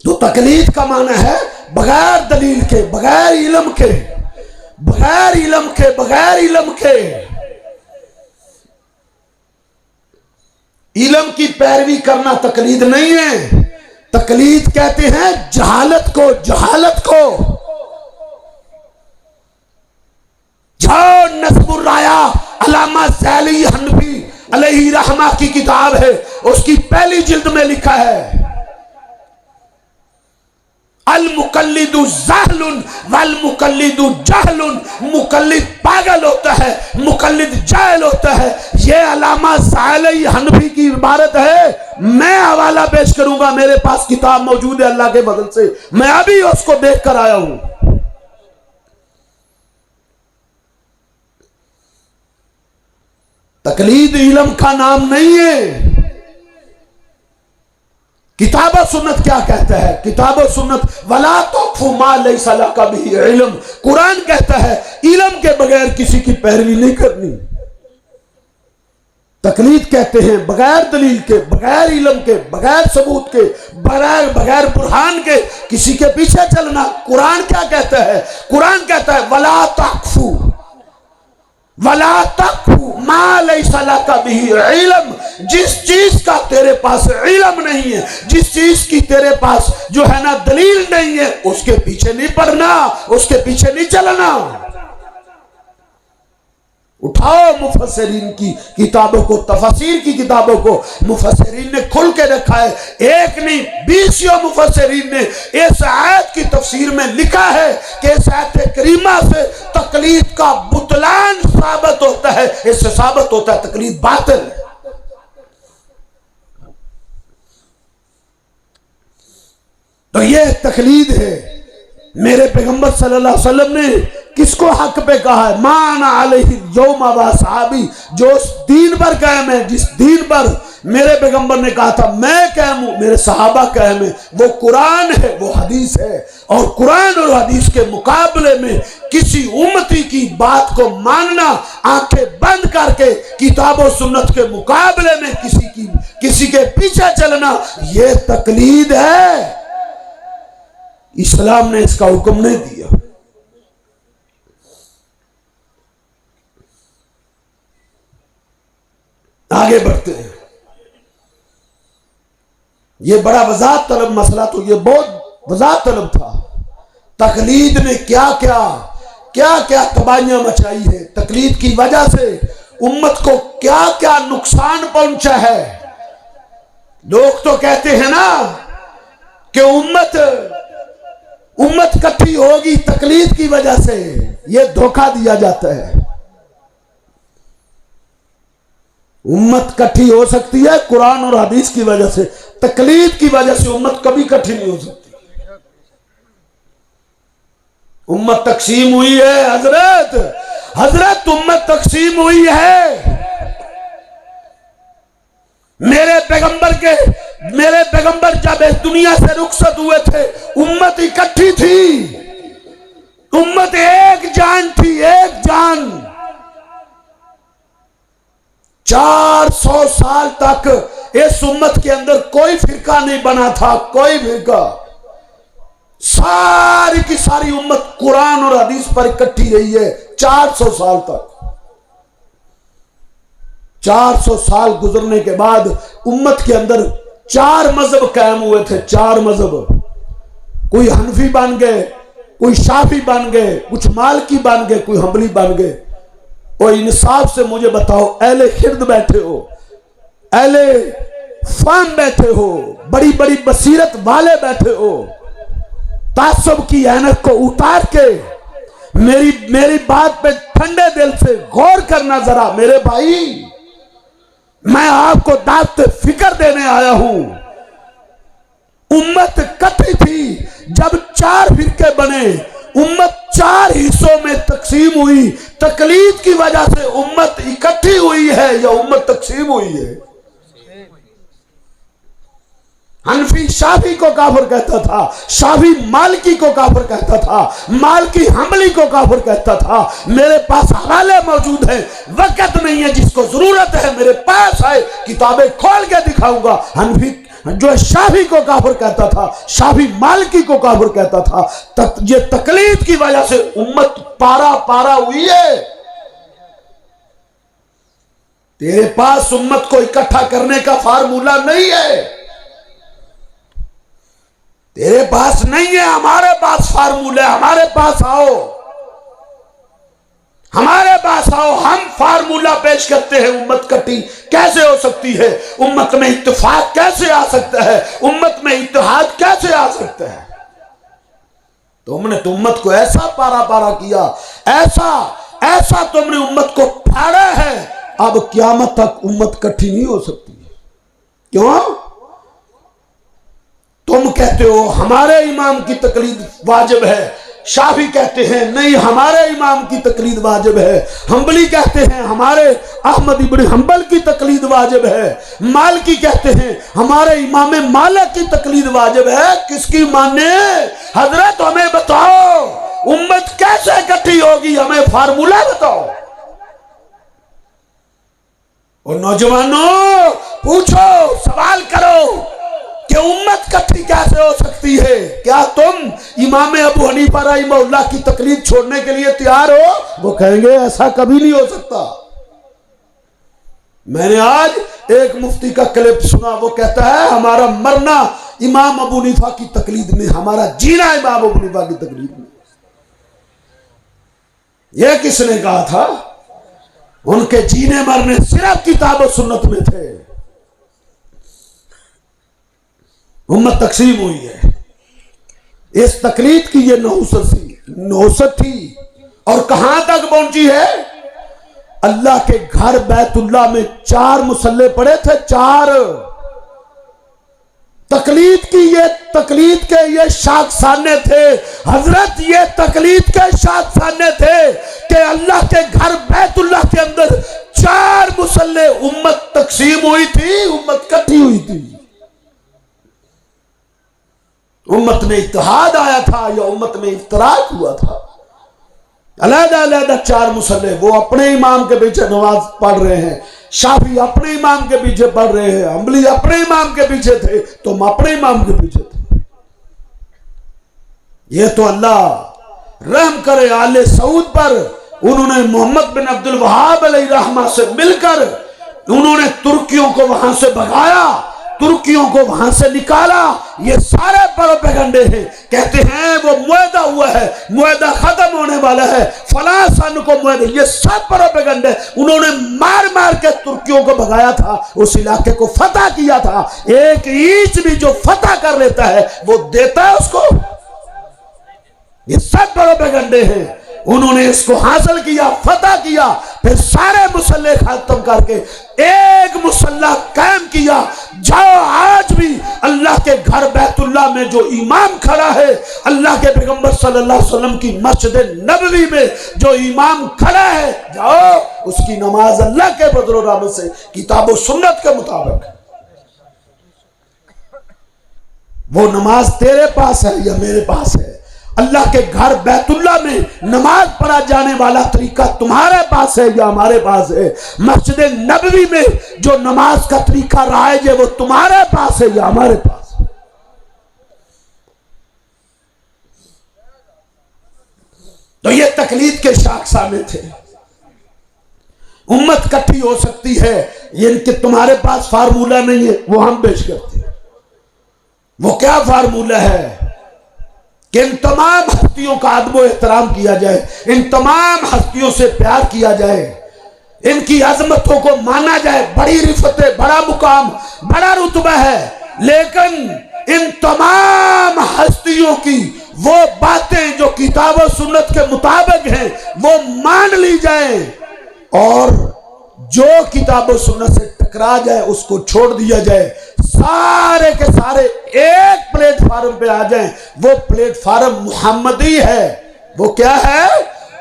तो तकलीद का माना है बगैर दलील के, बगैर इल्म के, बगैर इल्म के, बगैर इल्म के। इल्म की पैरवी करना तकलीद नहीं है। तकलीद कहते हैं जहालत को, जहालत को। जाओ नस्बुर राया अल्लामा ज़ैली हनफी अलैहि रहमा की किताब है, उसकी पहली जिल्द में लिखा है अल मुकल्लिदु ज़हलुन वल मुकल्लिदु जहलुन। मुकल्लिद पागल होता है, मुकल्लिद जाहिल होता है। ये अल्लामा ज़ैली हनफी की इबारत है। मैं हवाला पेश करूंगा, मेरे पास किताब मौजूद है अल्लाह के फजल से, मैं अभी उसको देख कर आया हूं। तकलीद इल्म का नाम नहीं है। किताब और सुन्नत क्या कहता है? किताब और सुन्नत वला तक़फ़ु मा लैसा लका बिही इल्म। कुरान कहता है इल्म के बगैर किसी की पैरवी नहीं करनी। तकलीद कहते हैं बगैर दलील के, बगैर इल्म के, बगैर सबूत के, बगैर बुरहान के किसी के पीछे चलना। कुरान क्या कहता है? कुरान कहता है वला तक़फ़ु वला तक़फ़ु मा लैसा लका बिही इल्म। जिस चीज का तेरे पास इल्म नहीं है, जिस चीज की तेरे पास जो है ना दलील नहीं है, उसके पीछे नहीं पढ़ना, उसके पीछे नहीं चलना। उठाओ मुफस्सिरीन की किताबों को, तफसीर की किताबों को मुफस्सिरीन ने खुल के रखा है। एक नहीं 20 मुफस्सिरीन ने इस आयत की तफसीर में लिखा है कि इस आयत करीमा से तकलीद का बुतलान साबित होता है। इससे साबित होता है तकलीद बातिल है। तो ये तकलीद है। मेरे पैगंबर सल्लल्लाहु अलैहि वसल्लम ने किसको हक पे कहा है? माना अलैहि यौमा व सहाबी। जो दीन पर कायम है, जिस दीन पर मेरे पैगंबर ने कहा था मैं कायम हूं, मेरे सहाबा कायम है, वो कुरान है, वो हदीस है। और कुरान और हदीस के मुकाबले में किसी उम्मती की बात को मानना, आंखें बंद करके किताब और सुन्नत के मुकाबले में किसी के पीछे चलना, यह तकलीद है। इस्लाम ने इसका हुक्म नहीं दिया। आगे बढ़ते हैं। यह बड़ा वजाहत तलब मसला, तो यह बहुत वजाहत तलब था। तकलीद ने क्या क्या तबाहियां मचाई है। तकलीद की वजह से उम्मत को क्या क्या नुकसान पहुंचा है। लोग तो कहते हैं ना कि उम्मत इकट्ठी होगी तकलीद की वजह से। यह धोखा दिया जाता है। उम्मत इकट्ठी हो सकती है कुरान और हदीस की वजह से, तकलीद की वजह से उम्मत कभी इकट्ठी नहीं हो सकती। उम्मत तकसीम हुई है हजरत उम्मत तकसीम हुई है। मेरे पैगंबर जब इस दुनिया से रुखसत हुए थे, उम्मत इकट्ठी थी। उम्मत एक जान थी, एक जान। 400 साल तक इस उम्मत के अंदर कोई फिरका नहीं बना था, कोई फिरका। सारी की सारी उम्मत कुरान और हदीस पर इकट्ठी रही है 400 साल तक। 400 साल गुजरने के बाद उम्मत के अंदर 4 मजहब कायम हुए थे। 4 मजहब, कोई हनफी बन गए, कोई शाफी बन गए, कुछ मालकी बन गए, कोई हम्बली बन गए। और इंसाफ से मुझे बताओ, अहले खिर्द बैठे हो, अहले फाम बैठे हो, बड़ी बड़ी बसीरत वाले बैठे हो, तासुब की ऐनक को उतार के मेरी बात पे ठंडे दिल से गौर करना जरा मेरे भाई। मैं आपको दावत फिक्र देने आया हूं। उम्मत इकट्ठी थी, जब 4 फिरके बने, उम्मत 4 हिस्सों में तकसीम हुई। तकलीद की वजह से उम्मत इकट्ठी हुई है या उम्मत तकसीम हुई है? हनफी शाफी को काफिर कहता था, शाफी मालकी को काफिर कहता था, मालकी हम्बली को काफिर कहता था। मेरे पास हवाले मौजूद हैं, वक्त नहीं है, जिसको जरूरत है मेरे पास आए, किताबें खोल के दिखाऊंगा। जो शाफी को काफिर कहता था, शाफी मालिकी को काफिर कहता था, ये तकलीद की वजह से उम्मत पारा पारा हुई है। तेरे पास उम्मत को इकट्ठा करने का फार्मूला नहीं है, तेरे पास नहीं है, हमारे पास फार्मूला है। हमारे पास आओ, हमारे पास आओ, हम फार्मूला पेश करते हैं। उम्मत इकट्ठी कैसे हो सकती है, उम्मत में इत्तेफाक कैसे आ सकता है, उम्मत में इत्तेहाद कैसे आ सकता है। तुमने तो उम्मत को ऐसा पारा पारा किया, ऐसा ऐसा तुमने उम्मत को फाड़ा है, अब क़यामत तक उम्मत इकट्ठी नहीं हो सकती। क्यों? तुम कहते हो हमारे इमाम की तकलीद वाजिब है, शाफी कहते हैं नहीं हमारे इमाम की तकलीद वाजिब है, हंबली कहते हैं हमारे अहमद इब्न हंबल की तकलीद वाजिब है, मालिकी कहते हैं हमारे इमाम मालिक की तकलीद वाजिब है। किसकी माने? हजरत हमें बताओ उम्मत कैसे इकट्ठी होगी, हमें फार्मूला बताओ। और नौजवानों पूछो, सवाल करो कि उम्मत इकट्ठी कैसे हो सकती है। क्या तुम इमाम अबू हनीफा रहमहुल्लाह की तकलीद छोड़ने के लिए तैयार हो? वो कहेंगे ऐसा कभी नहीं हो सकता। मैंने आज एक मुफ्ती का क्लिप सुना, वो कहता है हमारा मरना इमाम अबू हनीफा की तकलीद में, हमारा जीना इमाम अबू हनीफा की तकलीद में। यह किसने कहा था? उनके जीने मरने सिर्फ किताब और सुन्नत में थे। उम्मत तकसीम हुई है, इस तकलीद की ये नौसत थी और कहां तक पहुंची है? अल्लाह के घर बैतुल्लाह में 4 मुसल्ले पड़े थे, 4। तकलीद के ये शाखसाने थे हजरत, ये तकलीद के शाखसाने थे कि अल्लाह के घर बैतुल्लाह के अंदर 4 मुसल्ले, उम्मत तकसीम हुई थी, उम्मत इकट्ठी हुई थी। उम्मत में इत्तेहाद आया था या उम्मत में इफ्तराक हुआ था? अलग-अलग 4 मुसल्ले, वो अपने इमाम के पीछे नमाज पढ़ रहे हैं, शाफी अपने इमाम के पीछे पढ़ रहे हैं, हंबली अपने इमाम के पीछे थे, तुम अपने इमाम के पीछे थे। ये तो अल्लाह रहम करे आले सऊद पर, उन्होंने मोहम्मद बिन अब्दुल वहाब अलैहि रहमा से मिलकर उन्होंने तुर्कियों को वहां से भगाया, तुर्कियों को वहां से निकाला। ये सारे प्रोपेगेंडे हैं, कहते हैं वो मुआहदा हुआ है, मुआहदा खत्म होने वाला है, फलां सन को मुआहदा, ये सब प्रोपेगेंडे। उन्होंने मार मार के तुर्कियों को भगाया था, उस इलाके को फतह किया था। एक ईंच भी जो फतह कर लेता है वो देता है उसको। ये सब प्रोपेगेंडे हैं। उन्होंने इसको हासिल किया, फतह किया, फिर सारे मुसल्ले खत्म करके एक मुसल्ला कायम किया। जाओ आज भी अल्लाह के घर बैतुल्लाह में जो इमाम खड़ा है, अल्लाह के पैगंबर सल्लल्लाहु अलैहि वसल्लम की मस्जिद नबवी में जो इमाम खड़ा है, जाओ उसकी नमाज अल्लाह के फजल और रहमत से किताब और सुन्नत के मुताबिक है। वो नमाज तेरे पास है या मेरे पास है? अल्लाह के घर बैतुल्लाह में नमाज पढ़ा जाने वाला तरीका तुम्हारे पास है या हमारे पास है? मस्जिद नबवी में जो नमाज का तरीका राइज है वो तुम्हारे पास है या हमारे पास है? तो ये तकलीद के शाखसाने थे। उम्मत इकट्ठी हो सकती है, ये इनके तुम्हारे पास फार्मूला नहीं है, वो हम पेश करते हैं। वो क्या फार्मूला है कि इन तमाम हस्तियों का अदब व एहतराम किया जाए, इन तमाम हस्तियों से प्यार किया जाए, इनकी अजमतों को माना जाए। बड़ी रिफतें, बड़ा मुकाम, बड़ा रुतबा है, लेकिन इन तमाम हस्तियों की वो बातें जो किताब और सुन्नत के मुताबिक हैं वो मान ली जाए, और जो किताब और सुन्नत से टकरा जाए उसको छोड़ दिया जाए। सारे के सारे एक प्लेटफार्म पे आ जाएं। वो प्लेटफार्म मुहम्मदी है। वो क्या है?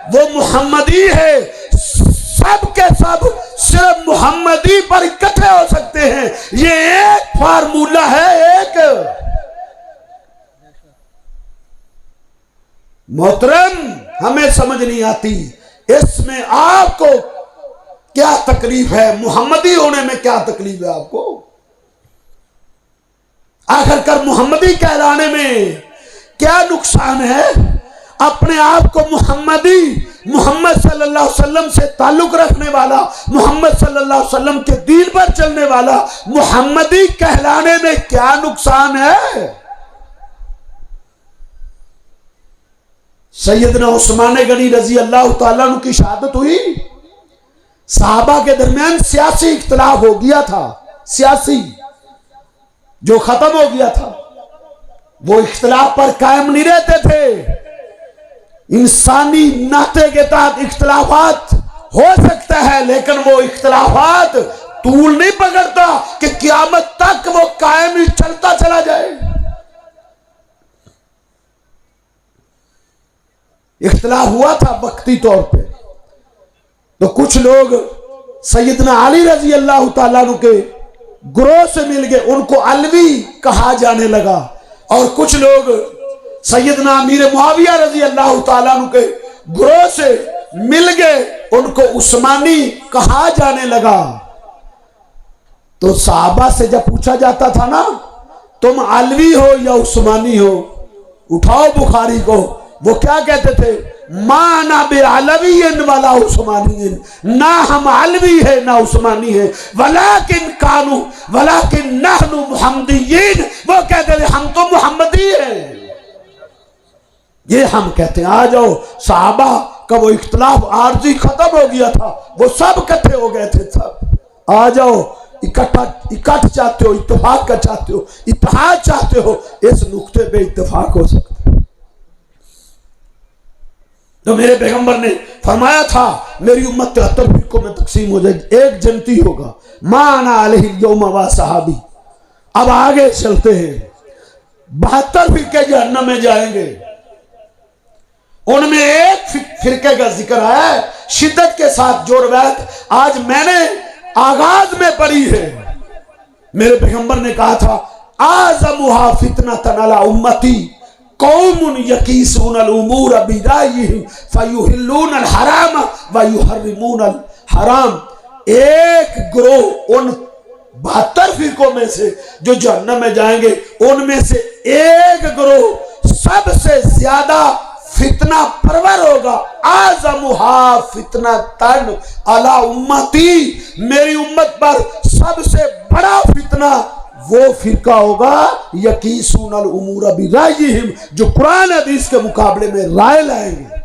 वो मुहम्मदी है। सब के सब सिर्फ मुहम्मदी पर इकट्ठे हो सकते हैं। ये एक फार्मूला है। एक मोहतरम, हमें समझ नहीं आती इसमें आपको क्या तकलीफ है, मुहम्मदी होने में क्या तकलीफ है आपको? आखिरकार मोहम्मदी कहलाने में क्या नुकसान है? अपने आप को मोहम्मद सल्लल्लाहु अलैहि वसल्लम से ताल्लुक रखने वाला, मोहम्मद सल्लल्लाहु अलैहि वसल्लम के दीन पर चलने वाला मोहम्मदी कहलाने में क्या नुकसान है? सैयदना उस्मान गनी रजी अल्लाह तआला अन्हु की शहादत हुई। सहाबा के दरमियान सियासी इख्तिलाफ हो गया था, सियासी जो खत्म हो गया था। वो इख्तिलाफ पर कायम नहीं रहते थे। इंसानी नाते के तहत इख्तिलाफात हो सकता है, लेकिन वो इख्तिलाफात तूल नहीं पकड़ता कि क़यामत तक वो कायम ही चलता चला जाए। इख्तिलाफ हुआ था वक्ती तौर पे, तो कुछ लोग सैयदना अली रजी अल्लाह तआला अन्हु के ग्रोह से मिल गए, उनको अलवी कहा जाने लगा। और कुछ लोग सैयदना अमीर मुआविया रजी अल्लाह तआला अन्हु के ग्रोह से मिल गए, उनको उस्मानी कहा जाने लगा। तो साहबा से जब पूछा जाता था ना, तुम अलवी हो या उस्मानी हो, उठाओ बुखारी को, वो क्या कहते थे? माना बे अलवी वाला उस्मानी, ना हम अलवी है ना उस्मानी है, वलाकिन नहनु मुहम्मदीन। वो कहते थे हम तो मुहम्मदी हैं, ये हम कहते हैं। आ जाओ, साहबा का वो इख्तिलाफ आरजी खत्म हो गया था, वो सब इकट्ठे हो गए थे। सब आ जाओ, इकट्ठ चाहते हो, इत्तेफाक का चाहते हो, इत्तेहाद चाहते हो, इस नुक्ते पे इत्तेफाक हो सकता है। तो मेरे पैगंबर ने फरमाया था मेरी उम्मत 73 फिरकों में तकसीम हो जाएगी, एक जनती होगा, माना अलैहि यौम व सहाबी। अब आगे चलते हैं, 72 फिरके जहन्नम में जाएंगे। उनमें एक फिरके का जिक्र है शिद्दत के साथ, जो रवायत आज मैंने आगाज में पढ़ी है। मेरे पैगंबर ने कहा था, आज़मुहा फितनतन अला उम्मती कौमुन यकीसूनल उमूर बिराइहिम फयुहिल्लूनल हराम व युहर्रिमूनल हराम। एक ग्रोह उन 72 फिरकों में से जो जहन्नम में जाएंगे, उनमें से एक ग्रोह सबसे ज्यादा फितना परवर होगा। आज़मुहा फितनतन अला उम्मती, मेरी उम्मत पर सबसे बड़ा फितना वो फिरका होगा यकीसूनल उमूर बिराइहिम, जो कुरान हदीस के मुकाबले में राय लाएंगे,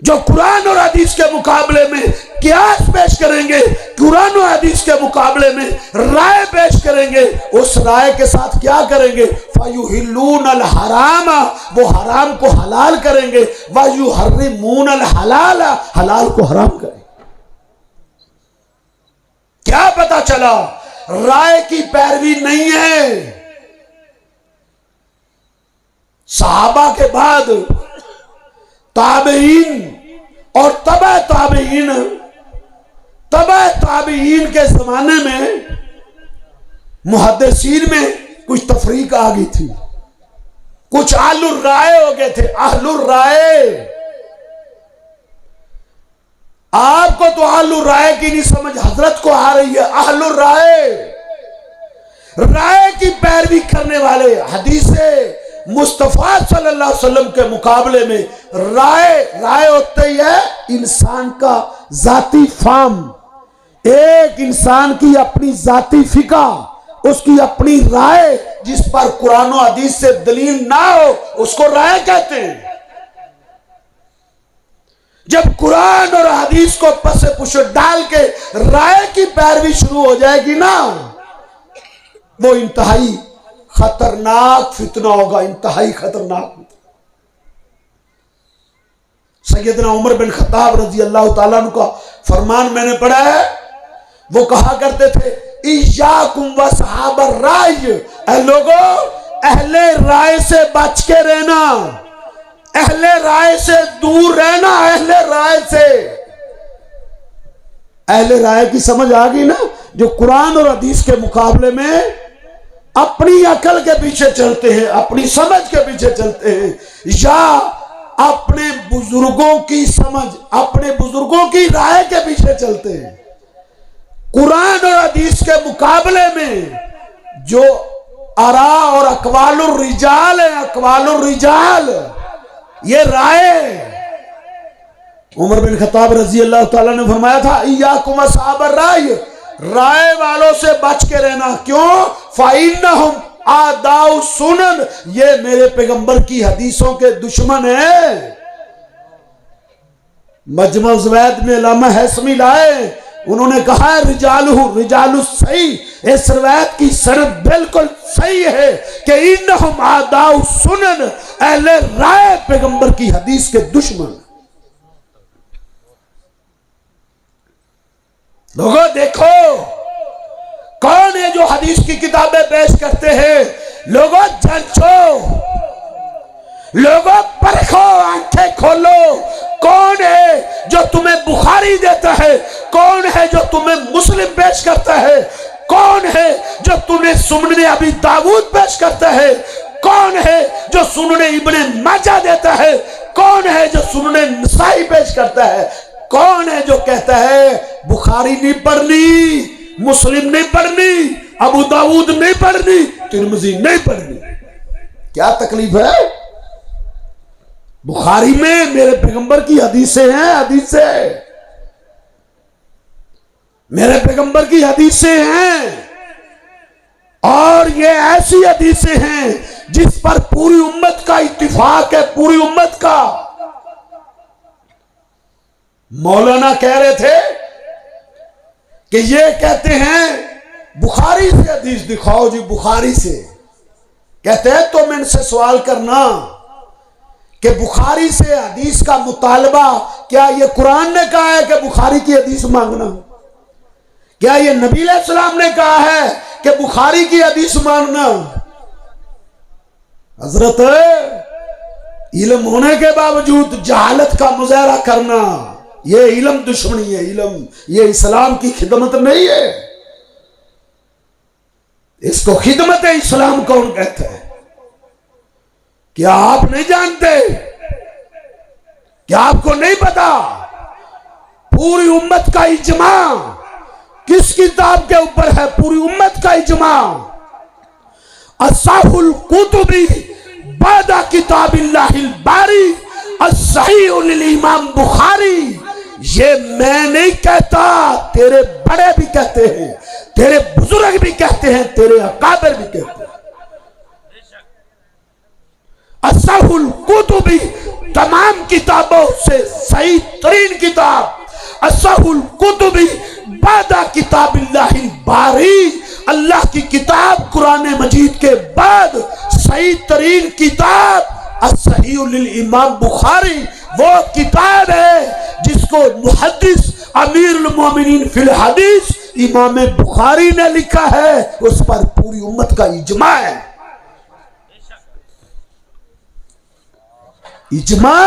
जो कुरान और हदीस के मुकाबले में कियास पेश करेंगे, कुरान और हदीस के मुकाबले में राय पेश करेंगे। उस राय के साथ क्या करेंगे? फयुहिल्लूनल हराम, वो हराम को हलाल करेंगे, व युहर्रिमूनल हलाल, हलाल को हराम करेंगे। क्या पता चला? राय की पैरवी नहीं है। सहाबा के बाद ताबईन और तबा ताबईन के जमाने में मुहद्दिसीन में कुछ तफरीक आ गई थी, कुछ अहलुर राय हो गए थे। अहलुर राय, आपको तो अहलुर राय की नहीं समझ, हजरत को आ रही है। अहलुर राय, राय की पैरवी करने वाले, हदीसे मुस्तफा सल्लल्लाहु अलैहि वसल्लम के मुकाबले में राय होती है इंसान का जाती फाम, एक इंसान की अपनी जाती फिका, उसकी अपनी राय, जिस पर कुरान और हदीस से दलील ना हो, उसको राय कहते हैं। जब कुरान और हदीस को पसे पुश डाल के राय की पैरवी शुरू हो जाएगी ना, वो इंतहाई खतरनाक फितना होगा, इंतहाई खतरनाक। सैयदना उमर बिन खत्ताब रजी अल्लाह ताला अन्हु का फरमान मैंने पढ़ा है, वो कहा करते थे, इय्याकुम व सहाबर राय, ऐ लोगो अहले राय से बच के रहना, अहले राय से दूर रहना। अहले राय से, अहले राय की समझ आ गई ना, जो कुरान और हदीस के मुकाबले में अपनी अकल के पीछे चलते हैं, अपनी समझ के पीछे चलते हैं, या अपने बुजुर्गों की समझ, अपने बुजुर्गों की राय के पीछे चलते हैं। कुरान और हदीस के मुकाबले में जो आरा और अकवालुर रिजाल है, अकवालुर रिजाल, ये राय। उमर बिन खत्ताब रजी अल्लाह ताला ने फरमाया था, इय्याकुम अस्हाबर राय, राय वालों से बच के रहना। क्यों? फाइन्नहुम आदाउ सुनन, ये मेरे पैगंबर की हदीसों के दुश्मन है। मजमा ज़वैद में अल्लामा हैसमी लाए, उन्होंने कहा है रिजालु सही, इस रवायत की सनद बिल्कुल सही है कि इन्नहुम आदाउ सुनन, अहले राय पैगंबर की हदीस के दुश्मन। लोगों देखो कौन है जो हदीस की किताबें पेश करते हैं। लोगों जांचो, लोगों परखो, आंखें खोलो, कौन है जो तुम्हें बुखारी देता है, कौन है जो तुम्हें मुस्लिम पेश करता है, कौन है जो तुम्हें सुनने अबी दाऊद पेश करता है, कौन है जो सुनने इब्ने माजा देता है, कौन है जो सुनने नसाई पेश करता है, कौन है जो कहता है बुखारी नहीं पढ़नी, मुस्लिम नहीं पढ़नी, अबू दाऊद नहीं पढ़नी, तिरमिज़ी नहीं पढ़नी। क्या तकलीफ है? बुखारी में मेरे पैगंबर की हदीसें हैं, हदीसें मेरे पैगंबर की हदीसें हैं, और ये ऐसी हदीसें हैं जिस पर पूरी उम्मत का इत्तिफाक है, पूरी उम्मत का। मौलाना कह रहे थे कि ये कहते हैं बुखारी से हदीस दिखाओ जी, बुखारी से। कहते हैं तो मैं इनसे सवाल करना कि बुखारी से हदीस का मुतालबा, क्या ये कुरान ने कहा है कि बुखारी की हदीस मांगना? क्या ये नबी अलैहिस्सलाम ने कहा है कि बुखारी की हदीस मांगना? हजरत, इल्म होने के बावजूद जहालत का मुजाहरा करना, ये इल्म दुश्मनी है। इल्म ये इस्लाम की खिदमत नहीं है। इसको खिदमत इस्लाम कौन कहता है? क्या आप नहीं जानते? क्या आपको नहीं पता? पूरी उम्मत का इजमा किस किताब के ऊपर है? पूरी उम्मत का इजमा अस्साहुल कुतुबी बादा किताबिल्लाहिल बारी अस्सहीहुल इमाम बुखारी। ये मैं नहीं कहता, तेरे बड़े भी कहते हैं, तेरे बुजुर्ग भी कहते हैं, तेरे अकाबिर भी कहते हैं। अस्साहुल कुतुबी, तमाम किताबों से सही तरीन किताब, अस्साहुल कुतुबी बादा किताबिल्लाहिल बारी, अल्लाह की किताब कुरान मजीद के बाद सही तरीन किताब अस्सहीहुल इमाम बुखारी। वो किताब है जिसको मुहद्दिस अमीरुल मोमिनीन फिल हदीस इमाम बुखारी ने लिखा है, उस पर पूरी उम्मत का इजमा है। इजमा,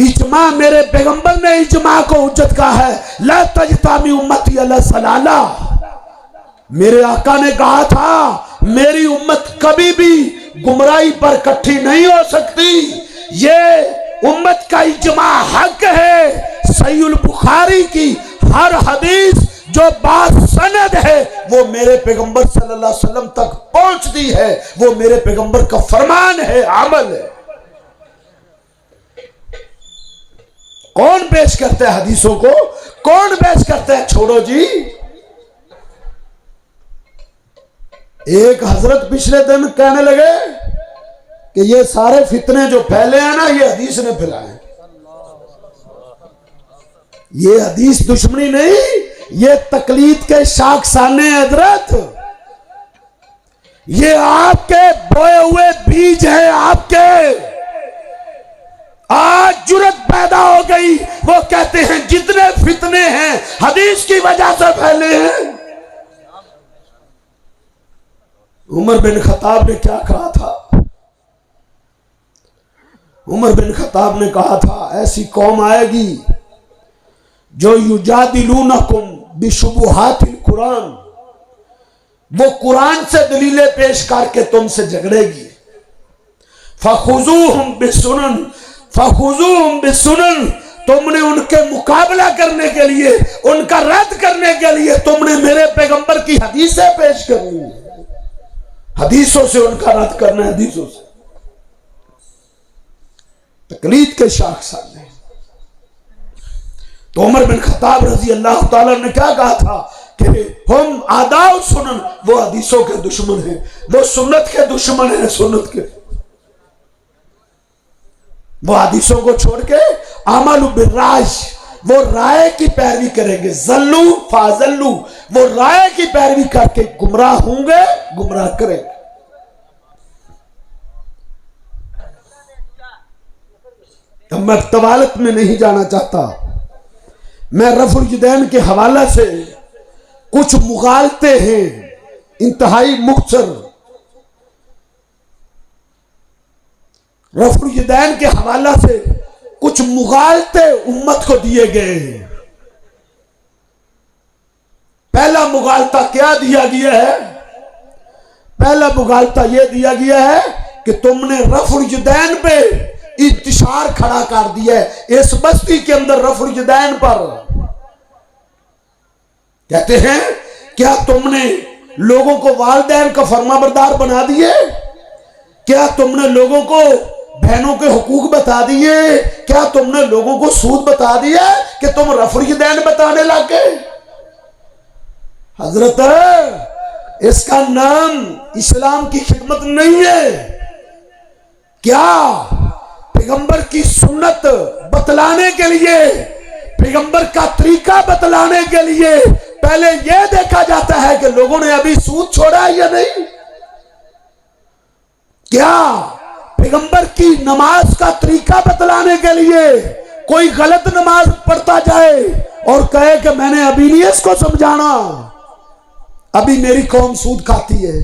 इजमा मेरे पैगंबर ने इजमा को उज्जत कहा है। ला तजतामी उम्मती अला सलाला, मेरे आका ने कहा था मेरी उम्मत कभी भी गुमराही पर इकट्ठी नहीं हो सकती। ये उम्मत का इजमा हक है। सहीहुल बुखारी की हर हदीस जो बासनद है वो मेरे पैगंबर सल्लल्लाहु अलैहि वसल्लम तक पहुंचती है, वो मेरे पैगंबर का फरमान है, अमल है। कौन पेश करता है हदीसों को? कौन पेश करता है? छोड़ो जी। एक हजरत पिछले दिन कहने लगे कि ये सारे फितने जो फैले हैं ना, ये हदीस ने फैलाए। ये हदीस दुश्मनी नहीं, ये तकलीद के शाखसाने हजरत, ये आपके बोए हुए बीज हैं। आपके आज जुर्रत पैदा हो गई, वो कहते हैं जितने फितने हैं हदीस की वजह से फैले हैं। उमर बिन खत्ताब ने क्या कहा था? उमर बिन खत्ताब ने कहा था ऐसी कौम आएगी जो युजादिलूनकुम बिशुबुहातिल कुरान, वो कुरान से दलीलें पेश करके तुमसे झगड़ेगी। फखुजूहुम बिसुनन, फखुजूहुम बिसुनन, तुमने उनके मुकाबला करने के लिए, उनका रद्द करने के लिए तुमने मेरे पैगंबर की हदीसें पेश करनी है। हदीसों से उनका रद्द करना है, हदीसों से। तकलीद के शाखसार ने तो उमर बिन खत्ताब रजी अल्लाह ताला ने क्या कहा था कि हम आदाव सुनन, वो हदीसों के दुश्मन हैं, वो सुन्नत के दुश्मन हैं, सुन्नत के। वो हदीसों को छोड़ के अमल बिर्राज, वो राय की पैरवी करेंगे। जल्लू फाजल्लू, वो राय की पैरवी करके गुमराह होंगे, गुमराह करेंगे। अब मैं तवालत में नहीं जाना चाहता, मैं रफुल यदैन के हवाला से कुछ मुगालते हैं इंतहाई मुख्तसर। रफुल यदैन के हवाला से कुछ मुगालते उम्मत को दिए गए हैं। पहला मुगालता क्या दिया गया है? पहला मुगालता यह दिया गया है कि तुमने रफुल यदैन पे इंतशार खड़ा कर दिया है। इस बस्ती के अंदर रफुल यदैन पर कहते हैं, क्या तुमने लोगों को वालिदैन का फरमाबरदार बना दिए? क्या तुमने लोगों को बहनों के हुकूक बता दिए? क्या तुमने लोगों को सूद बता दिया कि तुम रफुल यदैन बताने लग गए? हजरत, इसका नाम इस्लाम की खिदमत नहीं है। क्या पैगंबर की सुन्नत बतलाने के लिए, पैगंबर का तरीका बतलाने के लिए पहले यह देखा जाता है कि लोगों ने अभी सूद छोड़ा है या नहीं? क्या पैगंबर की नमाज का तरीका बतलाने के लिए कोई गलत नमाज पढ़ता जाए और कहे कि मैंने अभी नहीं इसको समझाना, अभी मेरी कौम सूद खाती है?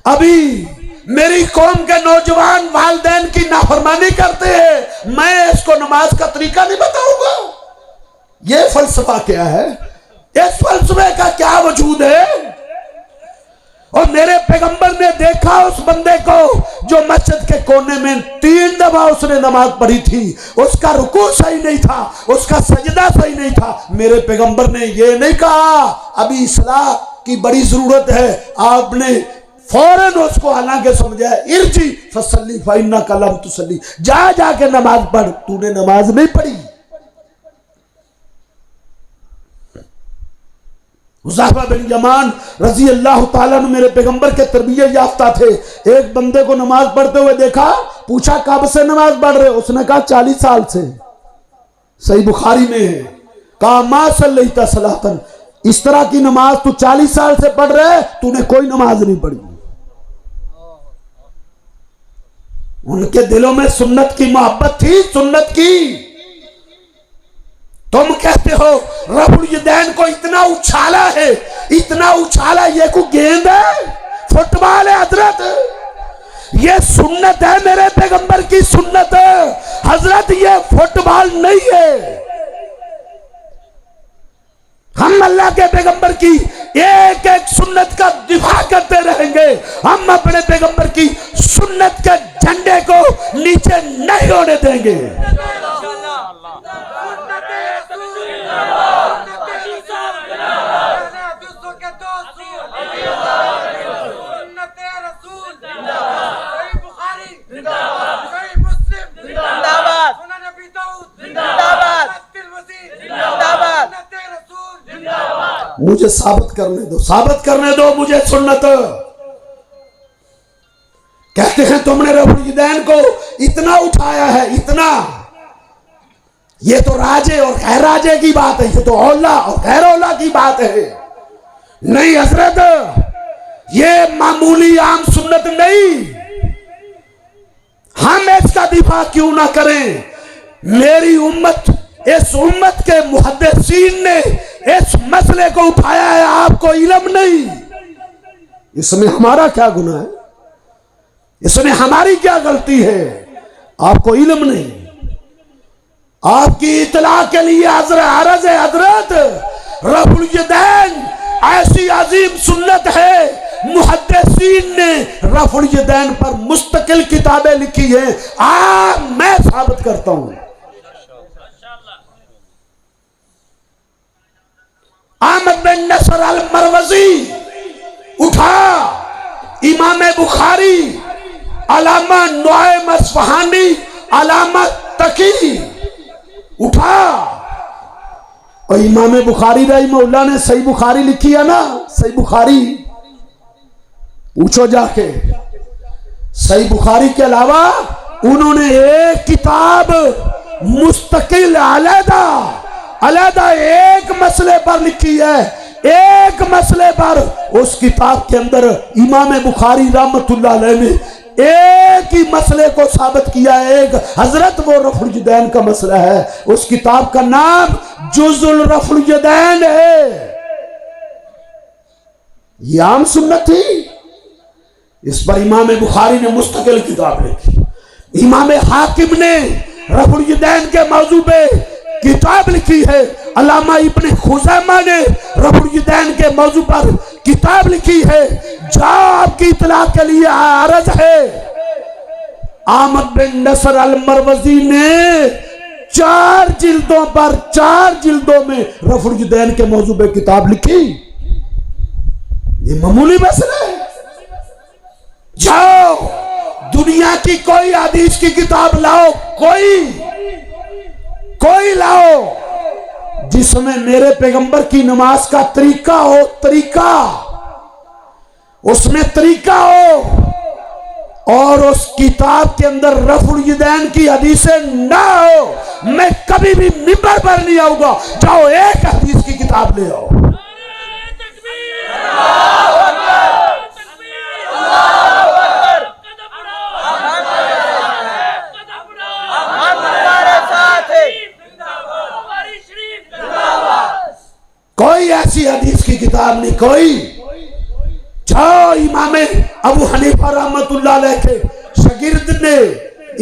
अभी मेरी कौम के नौजवान वालिदैन की नाफरमानी करते हैं, मैं इसको नमाज का तरीका नहीं बताऊंगा? यह फलसफा क्या है? इस फलसफे का क्या वजूद है? और मेरे पैगंबर ने देखा उस बंदे को जो मस्जिद के कोने में 3 दफा उसने नमाज पढ़ी थी, उसका रुकू सही नहीं था, उसका सजदा सही नहीं था। मेरे पैगंबर ने यह नहीं कहा अभी इस्लाह की बड़ी जरूरत है, आपने फौरन उसको हालांकि समझाया, इर्जी फसल्ली फइन्ना कलम तुसल्ली, जा जाके नमाज पढ़, तूने नमाज नहीं पढ़ी। हुज़ैफा बिन यमान रजी अल्लाह ताला अन्हु मेरे पैगंबर के तरबियत याफ्ता थे। एक बंदे को नमाज पढ़ते हुए देखा, पूछा कब से नमाज पढ़ रहे? उसने कहा 40 साल से। सही बुखारी में है। कहा मा सल्लैता सलातन, इस तरह की नमाज तू 40 साल से पढ़ रहे, तूने कोई नमाज नहीं पढ़ी। उनके दिलों में सुन्नत की मोहब्बत थी, सुन्नत की। तुम कहते हो रफुल यदैन को इतना उछाला है, इतना उछाला, ये को गेंद है, फुटबॉल है हजरत। ये सुन्नत है, मेरे पैगंबर की सुन्नत है हजरत, ये फुटबॉल नहीं है। हम अल्लाह के पैगंबर की एक एक सुन्नत का दिफा करते रहेंगे। हम अपने पैगंबर की सुन्नत के झंडे को नीचे नहीं होने देंगे। मुझे साबित करने दो, साबित करने दो मुझे सुन्नत। कहते हैं तुमने रफुल यदैन को इतना उठाया है, इतना। ये तो राजे और गैर राजे की बात है, ये तो औला और गैर औला की बात है। नहीं हजरत, ये मामूली आम सुन्नत नहीं। हम इसका दिफा क्यों ना करें? मेरी उम्मत, इस उम्मत के मुहद्दिसीन ने इस मसले को उठाया है, आपको इल्म नहीं। इसमें हमारा क्या गुनाह है? इसमें हमारी क्या गलती है? आपको इल्म नहीं। आपकी इतला के लिए अर्ज है हजरत, रफुल यदैन ऐसी अजीम सुन्नत है, मुहद्दिसीन ने रफुल यदैन पर मुस्तकिल किताबें लिखी है। मैं साबित करता हूं। अहमद बिन नसर अल मरवजी उठा, इमाम बुखारी, अलामा नुआइम अस्फहानी, अलामा तकी उठा। और इमाम बुखारी रहमहुल्लाह ने सही बुखारी लिखी है ना, सही बुखारी पूछो जाके। सही बुखारी के अलावा उन्होंने एक किताब मुस्तकिल अलहदा अलहदा एक मसले पर लिखी है, एक मसले पर। उस किताब के अंदर इमाम बुखारी रहमतुल्लाह अलैह ने एक ही मसले को साबित किया है, एक हजरत वो रफुल यदैन का मसला है। उस किताब का नाम जुज़ुल रफुल यदैन है। ये आम सुन्नत थी, इस पर इमाम बुखारी ने मुस्तकिल किताब लिखी। इमाम हाकिम ने रफुल यदैन के मौजू पे किताब लिखी है। अल्लामा इब्ने खुज़ैमा ने रफुल यदैन के मौजू पर किताब लिखी है। जाओ आपकी इत्तला के लिए अर्ज है, अहमद बिन नसर अल मरवजी ने 4 जिल्दों पर 4 जिल्दों में रफुल यदैन के मौजू पे किताब लिखी। ये मामूली मसला है। जाओ दुनिया की कोई हदीस की किताब लाओ, कोई लाओ जिसमें मेरे पैगंबर की नमाज का तरीका हो, तरीका उसमें तरीका हो, और उस किताब के अंदर रफुल यदैन की हदीसें ना हो, मैं कभी भी मिंबर पर नहीं आऊंगा। जाओ एक हदीस की किताब ले आओ। कोई ऐसी हदीस की किताब नहीं, कोई। जाओ इमाम अबू हनीफा रहमतुल्लाह अलैह के शागिर्द ने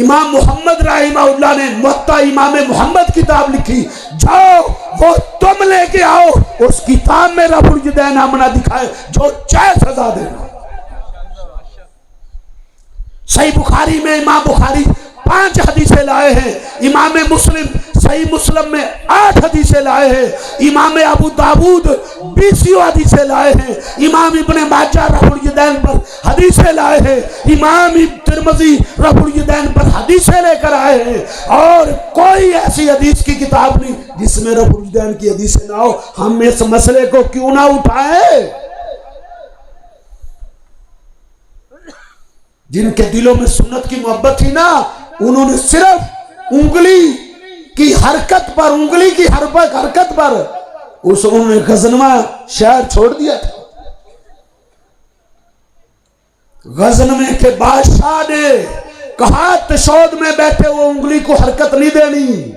इमाम मोहम्मद रहमहुल्लाह ने मुअत्ता इमाम मोहम्मद किताब लिखी। जाओ वो तुम लेके आओ, उस किताब में रफुल यदैन आमना दिखाए, जो चाहे सजा देना। सही बुखारी में इमाम बुखारी 5 हदीसें लाए हैं। इमाम मुस्लिम सही मुस्लिम में 8 हदीसें लाए हैं। इमाम अबू दाऊद 20 हदीसें लाए हैं। इमाम इब्ने माजा रफुल यदैन पर हदीसें लाए हैं। इमाम तिरमिज़ी रफुल यदैन पर हदीसें लेकर आए हैं। और कोई ऐसी हदीस की किताब नहीं जिसमें रफुल यदैन की हदीसें ना हो। हम इस मसले को क्यों ना उठाएं? जिनके दिलों में सुन्नत की मोहब्बत थी ना, उन्होंने सिर्फ उंगली की हरकत पर, उंगली की हरकत पर उन्होंने गजनवा शहर छोड़ दिया था। गजनवे के बादशाह ने कहा तशौद में बैठे वो उंगली को हरकत नहीं देनी।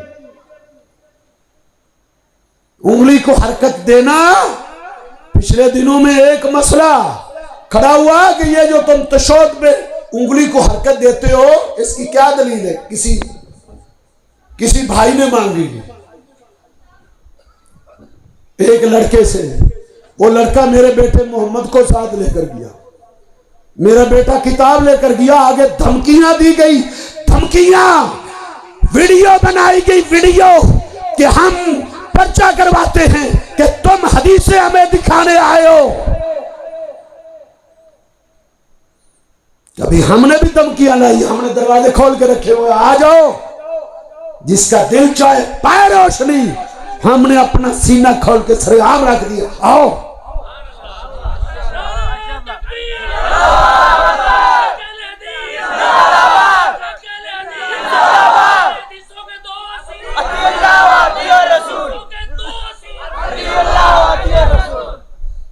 उंगली को हरकत देना, पिछले दिनों में एक मसला खड़ा हुआ कि ये जो तुम तशौद में उंगली को हरकत देते हो, इसकी क्या दलील है? किसी भाई ने मांगी एक लड़के से। वो लड़का मेरे बेटे मोहम्मद को साथ लेकर गया। मेरा बेटा किताब लेकर गया, आगे धमकियां दी गई, धमकियां, वीडियो बनाई गई, वीडियो कि हम पर्चा करवाते हैं कि तुम हदीसें हमें दिखाने आए हो। कभी हमने भी धमकियां लाई, हमने दरवाजे खोल के रखे हुए, आ जाओ जिसका दिल चाहे पाए रोशनी। हमने अपना सीना खोल के सरेआम रख दिया, आओ।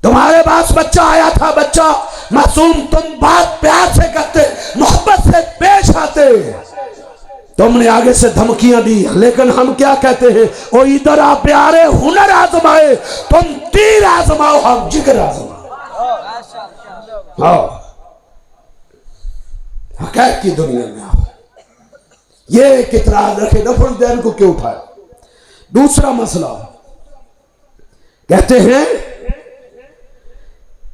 तुम्हारे पास बच्चा आया था, बच्चा मासूम, तुम बात प्यार से करते, मोहब्बत से पेश आते, तुमने आगे से धमकियां दी। लेकिन हम क्या कहते हैं? ओ इधर आ प्यारे, हुनर आजमाए, तुम तीर आजमाओ, हम जिगर आजमाओ। हक़ाइक़ की दुनिया में आओ। ये कितना रखे, रफुल यदैन को क्यों उठाए? दूसरा मसला, कहते हैं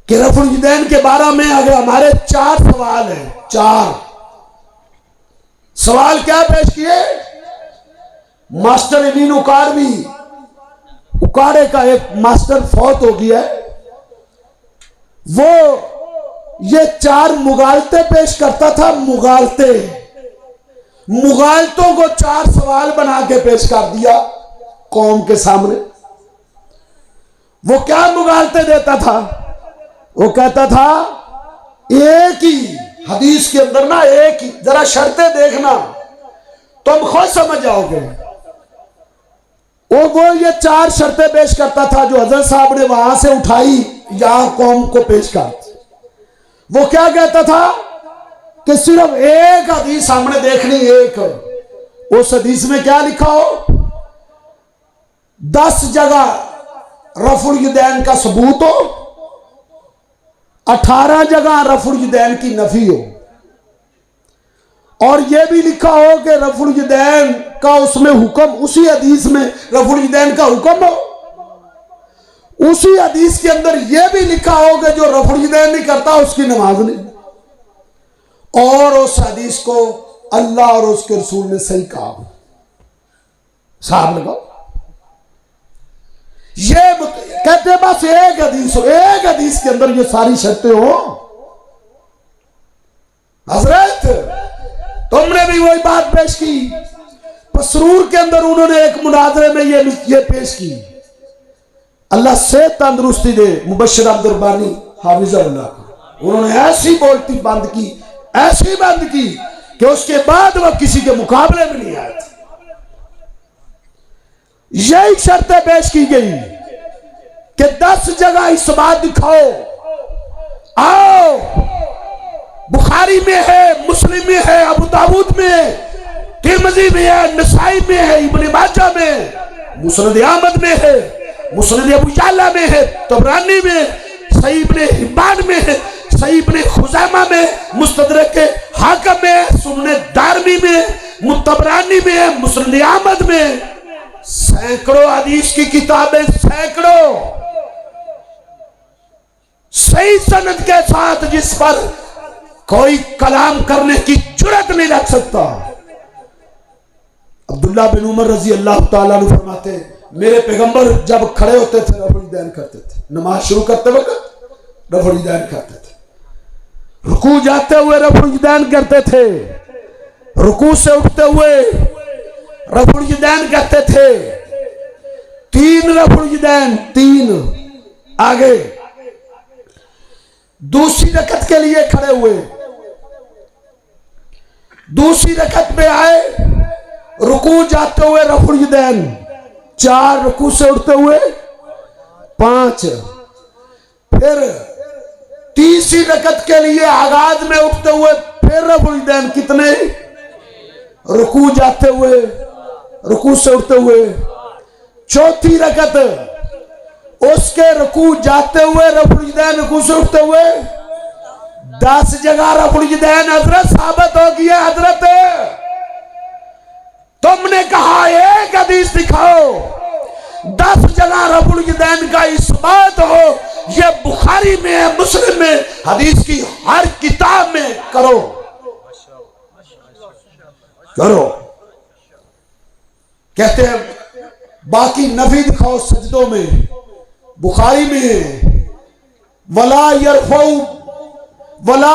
कि रफुल यदैन के बारे में अगर हमारे 4 सवाल हैं, 4 सवाल क्या पेश किए? मास्टर इब्न उकारवी, उकाड़े का एक मास्टर फौत हो गया है। वो ये 4 मुगालते पेश करता था। मुगालते, मुगालतों को 4 सवाल बना के पेश कर दिया कौम के सामने। वो क्या मुगालते देता था? वो कहता था एक ही हदीस के अंदर ना, एक ही, जरा शर्तें देखना तुम खुद समझ जाओगे। वो ये 4 शर्तें पेश करता था जो हजरत साहब ने वहां से उठाई, यहां कौम को पेश कर। वो क्या कहता था कि सिर्फ एक हदीस सामने देखनी, एक। उस हदीस में क्या लिखा हो? 10 जगह रफुल यदैन का सबूत हो, 18 जगह रफुल यदैन की नफी हो, और यह भी लिखा हो कि रफुल यदैन का उसमें हुक्म, उसी हदीस में रफुल यदैन का हुक्म हो। उसी हदीस के अंदर यह भी लिखा हो कि जो रफुल यदैन नहीं करता उसकी नमाज नहीं। और उस हदीस को अल्लाह और उसके रसूल ने सही कहा। साहब लगाओ, ये कहते बस एक हदीस हो, एक हदीस के अंदर ये सारी शर्तें हो। हजरत तुमने भी वही बात पेश की। पसरूर के अंदर उन्होंने एक मुनाजरे में ये पेश की। अल्लाह से तंदुरुस्ती दे मुबश्शिर अब्दुल रब्बानी हाफिज़हुल्लाह को। उन्होंने ऐसी बोलती बंद की, ऐसी बंद की कि उसके बाद वह किसी के मुकाबले में नहीं आए थे। यही शर्तें पेश की गई कि 10 जगह इस बात दिखाओ। आओ, बुखारी में है, मुस्लिम में है, अबू दाऊद में है, तिरमिज़ी में है, नसाई में है, इब्न माजा में, मुस्नद अहमद में है, मुस्नद अबू याला में है, तबरानी में, सही इब्न हिब्बान में है, सही इब्न खुज़ैमा में, मुस्तदरक के हाकिम में, सुनन दारमी में, मुतबरानी में, मुस्नद अहमद में। सैकड़ों हदीस की किताबें, सैकड़ों सही सनद के साथ, जिस पर कोई कलाम करने की जुर्रत नहीं रख सकता। अब्दुल्ला बिन उमर रजी अल्लाह ताला अन्हु फरमाते, मेरे पैगंबर जब खड़े होते थे रफुल यदैन करते थे। नमाज शुरू करते वक्त रफुल यदैन करते थे, रुकू जाते हुए रफुल यदैन करते थे, रुकू से उठते हुए रफुल यदैन करते थे। 3 रफुल यदैन, 3 आगे। दूसरी रकत के लिए खड़े हुए, दूसरी रकत में आए, रुकू जाते हुए रफुल यदैन, 4 रुकू से उठते हुए 5। फिर तीसरी रकत के लिए आगाज में उठते हुए फिर रफुल यदैन, कितने? रुकू जाते हुए, रुकू से उठते हुए। चौथी रकत, उसके रुकू जाते हुए रफुल यदैन, रुकू से उठते हुए 10 जगह रफुल यदैन हजरत साबित हो गया। हजरत तुमने कहा एक हदीस दिखाओ, 10 जगह रफुल यदैन का इस्बात हो। यह बुखारी में है, मुस्लिम में, हदीस की हर किताब में करो, करो। कहते हैं बाकी नफी दिखाओ सजदों में। बुखारी में है, वला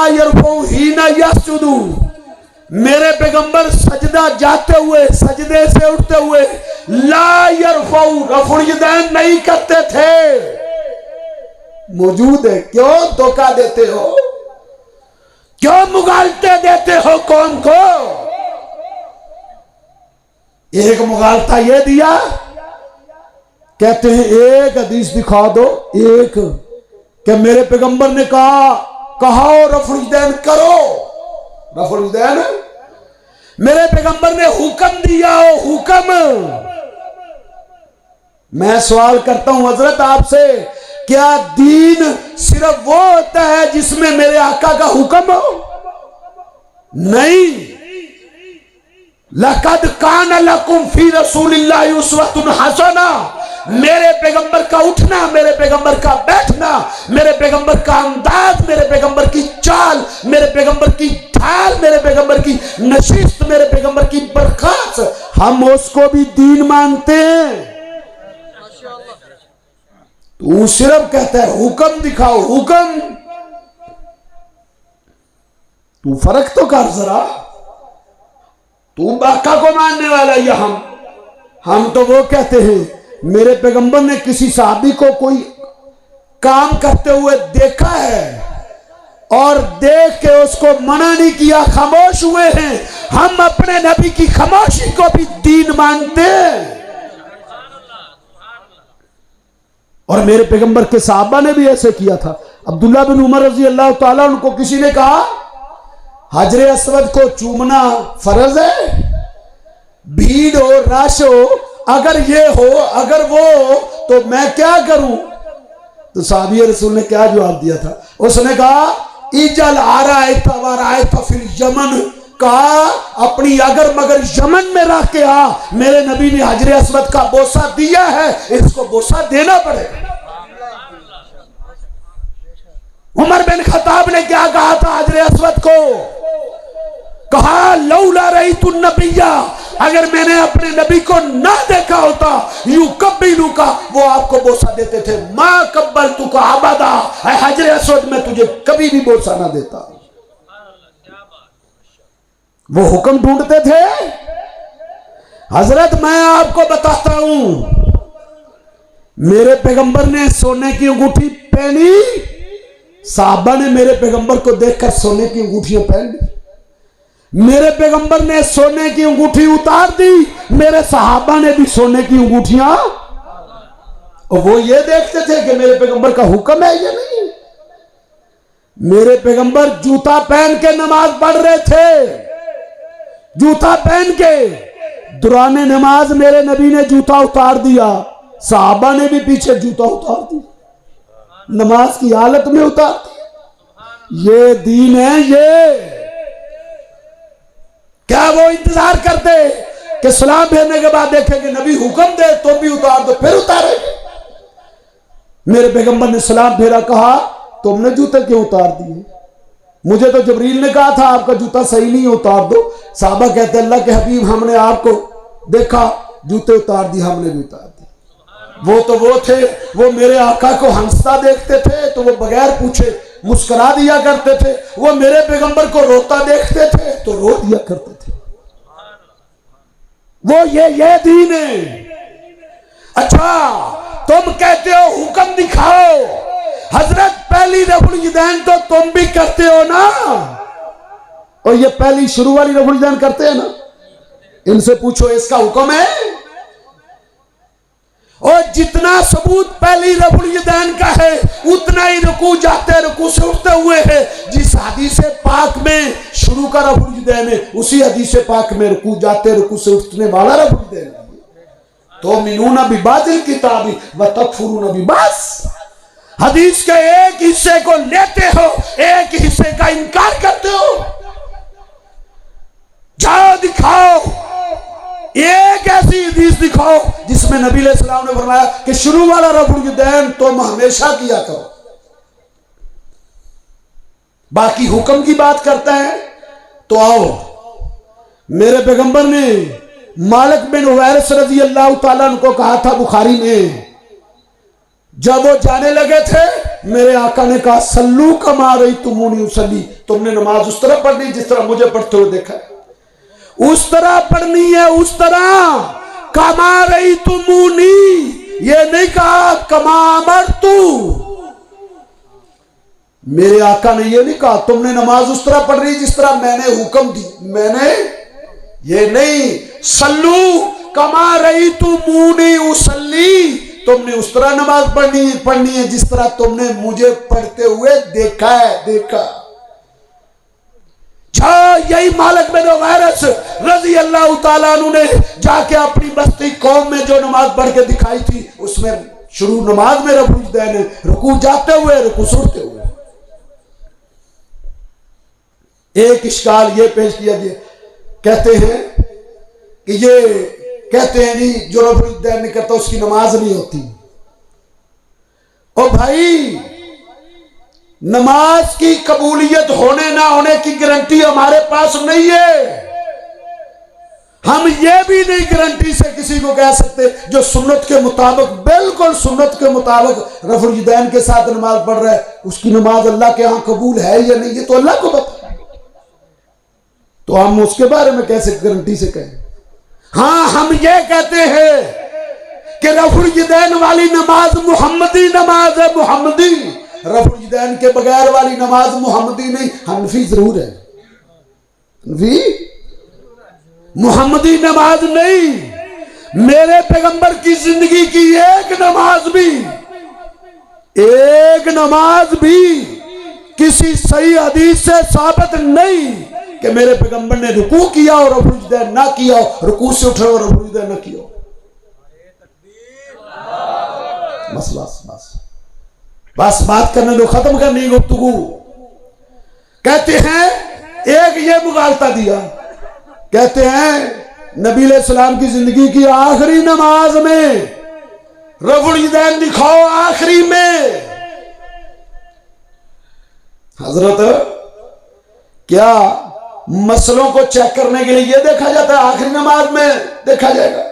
यरफऊ हीना यसजुदू, मेरे पैगंबर सजदा जाते हुए, सजदे से उठते हुए, ला यरफऊ रफुल यदैन नहीं करते थे। मौजूद है। क्यों धोखा देते हो? क्यों मुगालते देते हो कौम को? एक मुगालता ये दिया, कहते हैं एक हदीस दिखा दो, एक, कि मेरे पैगंबर ने कहा रफुल यदैन करो। रफुल यदैन मेरे पैगंबर ने हुक्म दिया हो, हुक्म। मैं सवाल करता हूं हजरत आपसे, क्या दीन सिर्फ वो होता है जिसमें मेरे आका का हुक्म हो? नहीं। लक़द कान लकुम फी रसूलिल्लाहि उस्वतुन हसना, मेरे पैगंबर का उठना, मेरे पैगंबर का बैठना, मेरे पैगंबर का अंदाज, मेरे पैगंबर की चाल, मेरे पैगंबर की ढाल, मेरे पैगंबर की नशिस्त, मेरे पैगंबर की बरखास्त, हम उसको भी दीन मानते हैं। तू सिर्फ कहता है हुक्म दिखाओ, हुक्म। तू फर्क तो कर जरा, तू बाका को मानने वाला या हम तो वो कहते हैं मेरे पैगंबर ने किसी साहबी को कोई काम करते हुए देखा है और देख के उसको मना नहीं किया, खामोश हुए हैं। हम अपने नबी की खामोशी को भी दीन मानते हैं। और मेरे पैगंबर के साहबा ने भी ऐसे किया था। अब्दुल्ला बिन उमर रजी अल्लाह ताला उनको किसी ने कहा हजरे अस्वद को चूमना फर्ज है, भीड़ हो रश हो, अगर ये हो अगर वो हो तो मैं क्या करूं? तो साहबी रसूल ने क्या जवाब दिया था? उसने कहा इजल आ रहा है फिर यमन, कहा अपनी अगर मगर यमन में रख के आ, मेरे नबी ने हजरे अस्वद का बोसा दिया है, इसको बोसा देना पड़ेगा। उमर बिन खत्ताब ने क्या कहा था हजरे अस्वद को? कहा लौला रही तू नबिया, अगर मैंने अपने नबी को ना देखा होता यू कब्बिलू का, वो आपको बोसा देते थे। मां कब्बल तू का आबादा, हजरे अस्वद में तुझे कभी भी बोसा ना देता। वो हुक्म ढूंढते थे। हजरत मैं आपको बताता हूं, मेरे पैगंबर ने सोने की अंगूठी पहनी, साहबा ने मेरे पैगंबर को देखकर सोने की अंगूठियां पहन ली। मेरे पैगंबर ने सोने की अंगूठी उतार दी, मेरे सहाबा ने भी सोने की अंगूठियां, और वो ये देखते थे कि मेरे पैगंबर का हुक्म है या नहीं। मेरे पैगंबर जूता पहन के नमाज पढ़ रहे थे, जूता पहन के। दुराने नमाज मेरे नबी ने जूता उतार दिया, सहाबा ने भी पीछे जूता उतार दिया, नमाज की हालत में उतार दिया। ये दीन है ये। क्या वो इंतजार करते कि सलाम भेजने के बाद देखेंगे नबी हुक्म दे तो भी उतार दो, फिर उतारेंगे? मेरे पैगंबर ने सलाम भेजा, कहा तुमने जूते क्यों उतार दिए? मुझे तो जबरील ने कहा था आपका जूता सही नहीं, उतार दो। साहबा कहते अल्लाह के हबीब हमने आपको देखा जूते उतार दिए, हमने भी उतार दिए। वो तो वो थे, वो मेरे आका को हंसता देखते थे तो वो बगैर पूछे मुस्कुरा दिया करते थे, वो मेरे पैगंबर को रोता देखते थे तो रो दिया करते थे। वो ये दीन है। अच्छा तुम कहते हो हुक्म दिखाओ, हजरत पहली रफुल यदैन तो तुम भी करते हो ना, और ये पहली शुरू वाली रफुल यदैन करते हैं ना, इनसे पूछो इसका हुक्म है? और जितना सबूत पहली रफुल यदैन का है उतना ही रुकू जाते रुकू से उठते हुए है। जिस हदीस पाक में शुरू का रफुल यदैन है उसी हदीस पाक में रुकू जाते रुकू से उठने वाला रफुल यदैन है। तो मिनूना बिबादिल किताबी व तकफुरूना बिबास, हदीस के एक हिस्से को लेते हो, एक हिस्से का इनकार करते हो। जाओ दिखाओ, एक ऐसी हदीस दिखाओ जिसमें नबी अलैहिस्सलाम ने फरमाया कि शुरू वाला रफुल यदैन तुम हमेशा किया करो। बाकी हुक्म की बात करते हैं तो आओ, मेरे पैगंबर ने मालिक बिन हुवैरिस रज़ी अल्लाह ताला अन्हु को कहा था बुखारी में, जब वो जाने लगे थे मेरे आका ने कहा सल्लू कमा रही तुमूनी उसली, तुमने नमाज उस तरह पढ़नी जिस तरह मुझे पढ़ते हुए देखा है, उस तरह पढ़नी है, उस तरह। कमा रही तुमूनी, ये नहीं कहा कमा अमर तू। मेरे आका ने ये नहीं कहा तुमने नमाज उस तरह पढ़ रही जिस तरह मैंने हुक्म दी, मैंने ये नहीं। सल्लू कमा रही तुमूनी उसली, तुमने उस तरह नमाज पढ़नी है जिस तरह तुमने मुझे पढ़ते हुए देखा है। यही मालिक बिन हुवैरिस रज़ी अल्लाह ताला अन्हु ने जाके अपनी बस्ती कौम में जो नमाज पढ़ के दिखाई थी उसमें शुरू नमाज में रफुल यदैन है, रुकू जाते हुए रुकू सुनते हुए। एक इश्काल ये पेश किया गया, कहते हैं कि ये कहते हैं नहीं जो रफुल यदैन नहीं करता उसकी नमाज नहीं होती। ओ भाई, नमाज की कबूलियत होने ना होने की गारंटी हमारे पास नहीं है। हम ये भी नहीं गारंटी से किसी को कह सकते जो सुन्नत के मुताबिक, बिल्कुल सुन्नत के मुताबिक रफुल यदैन के साथ नमाज पढ़ रहा है उसकी नमाज अल्लाह के यहां कबूल है या नहीं, ये तो अल्लाह को पता है। तो हम उसके बारे में कैसे गारंटी से कहें? हाँ, हम ये कहते हैं कि रफुल यदैन वाली नमाज मुहम्मदी नमाज है, मुहम्मदी। रफुल यदैन के बगैर वाली नमाज मुहम्मदी नहीं, हनफी जरूर है, हनफी, मुहम्मदी नमाज नहीं। मेरे पैगंबर की जिंदगी की एक नमाज भी किसी सही हदीस से साबित नहीं कि मेरे पैगंबर ने रुकू किया और रफुल यदैन ना किया, रुकू से उठे और रफुल यदैन ना किया। बस बात करने दो, खत्म करनी गुफ्तगू। कहते हैं एक ये मुगालता दिया, कहते हैं नबी अलैहिस्सलाम की जिंदगी की आखिरी नमाज में रफुल यदैन दिखाओ, आखिरी में। हजरत, क्या मसलों को चेक करने के लिए यह देखा जाता है? आखिरी नमाज में देखा जाएगा।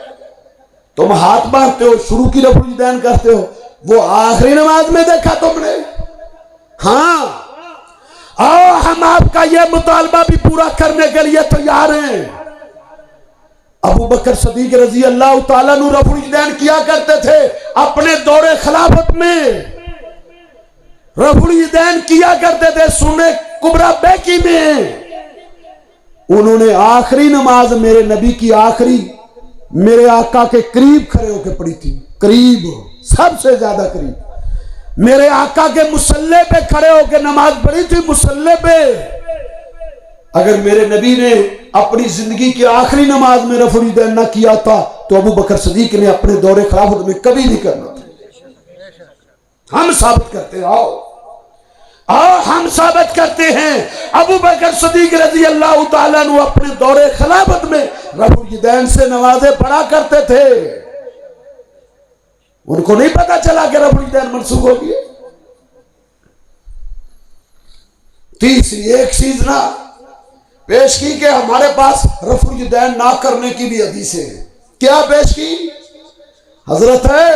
तुम हाथ बांधते हो, शुरू की रफुल यदैन करते हो, वो आखिरी नमाज में देखा तुमने? हाँ, आओ हम आपका यह मुतालबा भी पूरा करने के लिए तैयार हैं। अबू बकर सदीक रजी अल्लाह तआला अन्हु रफुल यदैन किया करते थे अपने दौरे खिलाफत में, रफुल यदैन किया करते थे सुन्ने कुबरा बैकी में। उन्होंने आखिरी नमाज मेरे नबी की आखिरी मेरे आका के करीब खड़े होकर पढ़ी थी, करीब, सबसे ज्यादा करीब। मेरे आका के मुसल्ले पे खड़े होकर नमाज पढ़ी थी, मुसल्ले पे। अगर मेरे नबी ने अपनी जिंदगी की आखिरी नमाज में रफुल यदैन ना किया था तो अबू बकर सदीक ने अपने दौरे खिलाफत में कभी नहीं करना था। हम साबित करते हैं, आओ हम साबित करते हैं। अबू बकर सदीक रज़ी अल्लाह तआला अन्हु अपने दौरे खिलाफत में रफुल यदैन से नमाजें पढ़ा करते थे। उनको नहीं पता चला कि रफुल यदैन मनसूख हो गई। तीसरी एक चीज ना पेश की कि हमारे पास रफुल यदैन ना करने की भी हदीस है। क्या पेश की? हजरत है,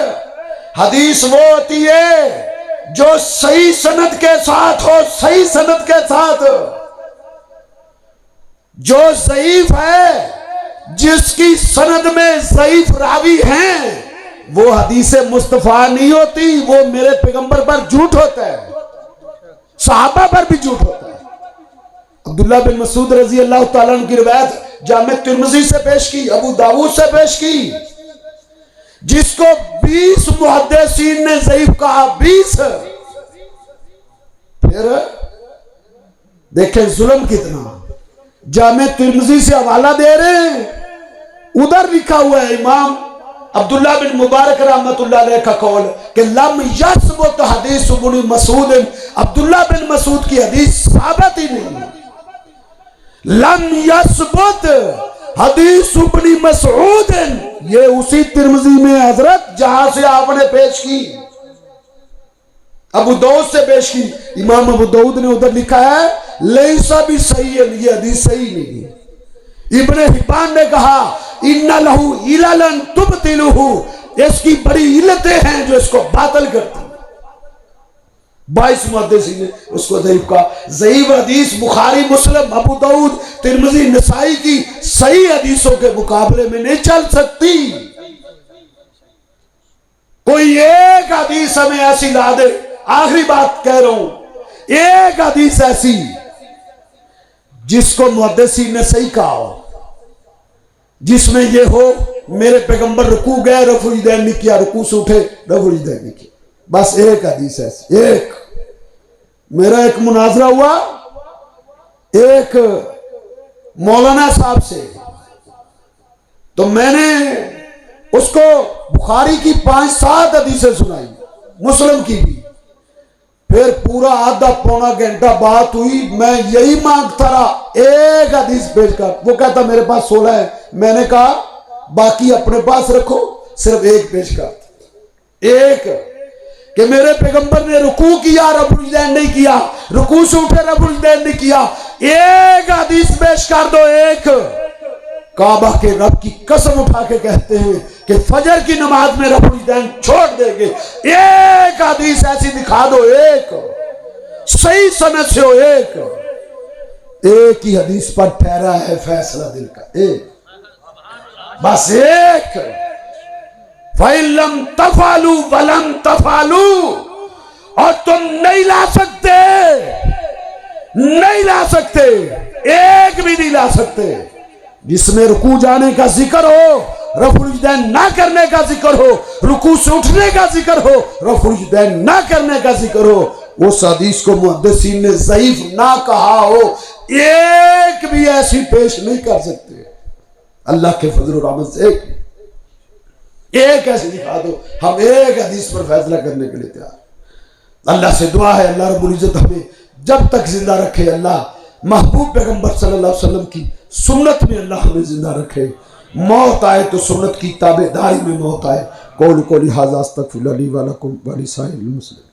हदीस वो होती है जो सही सनद के साथ हो, सही सनद के साथ। जो ज़ईफ है, जिसकी सनद में ज़ईफ रावी हैं, वो हदीस मुस्तफा नहीं होती, वो मेरे पैगंबर पर झूठ होता है, सहाबा पर भी झूठ होता है। अब्दुल्लाह बिन मसूद रजी अल्लाह तआला अन्हु की रिवायत जामे तिर्मिज़ी से पेश की, अबू दाऊद से पेश की, जिसको 20 मुहद्दिसीन ने ज़ईफ कहा, 20। फिर देखें जुल्म कितना। जामे तिर्मिज़ी से हवाला दे रहे हैं, उधर लिखा हुआ है इमाम अब्दुल्लाह बिन मुबारक रहमतुल्लाह अलैह का कौल कि लम यसबुत हदीस इब्न मसूद, अब्दुल्लाह बिन मसूद की हदीस साबित ही नहीं। लम यसबुत हदीस इब्न मसूद, ये उसी तिर्मिज़ी में हजरत जहां से आपने पेश की, अबू दाऊद से पेश की। इमाम अबू दाऊद ने उधर लिखा है लैसा भी सही है, ये हदीस सही नहीं है। इब्ने हिब्बान ने कहा इन्ना लहू इललन तुबतिलुहु, इसकी बड़ी इल्लतें हैं जो इसको बातिल करती। 22 मुहद्दिसीन ने उसको ज़ईफ कहा। ज़ईफ हदीस बुखारी, मुस्लिम, अबू दाऊद, तिर्मिज़ी, नसाई की सही हदीसों के मुकाबले में नहीं चल सकती। कोई एक हदीस हमें ऐसी ला दे, आखिरी बात कह रहा हूं, एक हदीस ऐसी जिसको मुहद्दिसीन ने सही कहा हो, जिसमें ये हो मेरे पैगंबर रुकू गए रफुल यदैन नहीं किया, रुकू से उठे रफुल यदैन नहीं किया, बस एक हदीस ऐसी। एक मेरा एक मुनाजरा हुआ एक मौलाना साहब से, तो मैंने उसको बुखारी की 5-7 हदीसें सुनाई, मुस्लिम की भी। फिर पूरा आधा पौना घंटा बात हुई, मैं यही मांगता रहा एक हदीस पेश कर। वो कहता मेरे पास 16 है। मैंने कहा बाकी अपने पास रखो, सिर्फ एक पेश कर। एक कि मेरे पैगंबर ने रुकू किया, रफुल यदैन नहीं किया, रुकू से उठे, रफुल यदैन नहीं किया। एक हदीस पेश कर दो। एक काबा के रब की कसम उठा के कहते हैं कि फजर की नमाज में रफुल यदैन छोड़ देंगे। एक हदीस ऐसी दिखा दो, एक सही सनद से हो, एक ही हदीस पर ठहरा है फैसला दिल का, एक, बस एक। फइलम तफालू वलम तफालू, और तुम नहीं ला सकते, नहीं ला सकते, एक भी नहीं ला सकते। जिसमें रुकू जाने का जिक्र हो, रफुल यदैन ना करने का जिक्र हो, रुकू से उठने का जिक्र हो, रफुल यदैन ना करने का जिक्र हो, उस हदीस को मुहद्दिसीन ने ज़ईफ ना कहा हो, एक भी ऐसी पेश नहीं कर सकते। अल्लाह के फजल और रहमत से एक ऐसे दिखा दो, हम एक हदीस पर फैसला करने के लिए तैयार। अल्लाह से दुआ है अल्लाह रब्बुल इज्जत हमें जब तक जिंदा रखे, अल्लाह महबूब पैगंबर सल्लल्लाहु अलैहि वसल्लम की सुन्नत में अल्लाह हमें जिंदा रखे। मौत आए तो सुन्नत की ताबेदारी में मौत आए। कौल कोली हाज़ा अस्तगफिरुल्लाह ली व लकुम व लिसाइरिल मुस्लिमीन।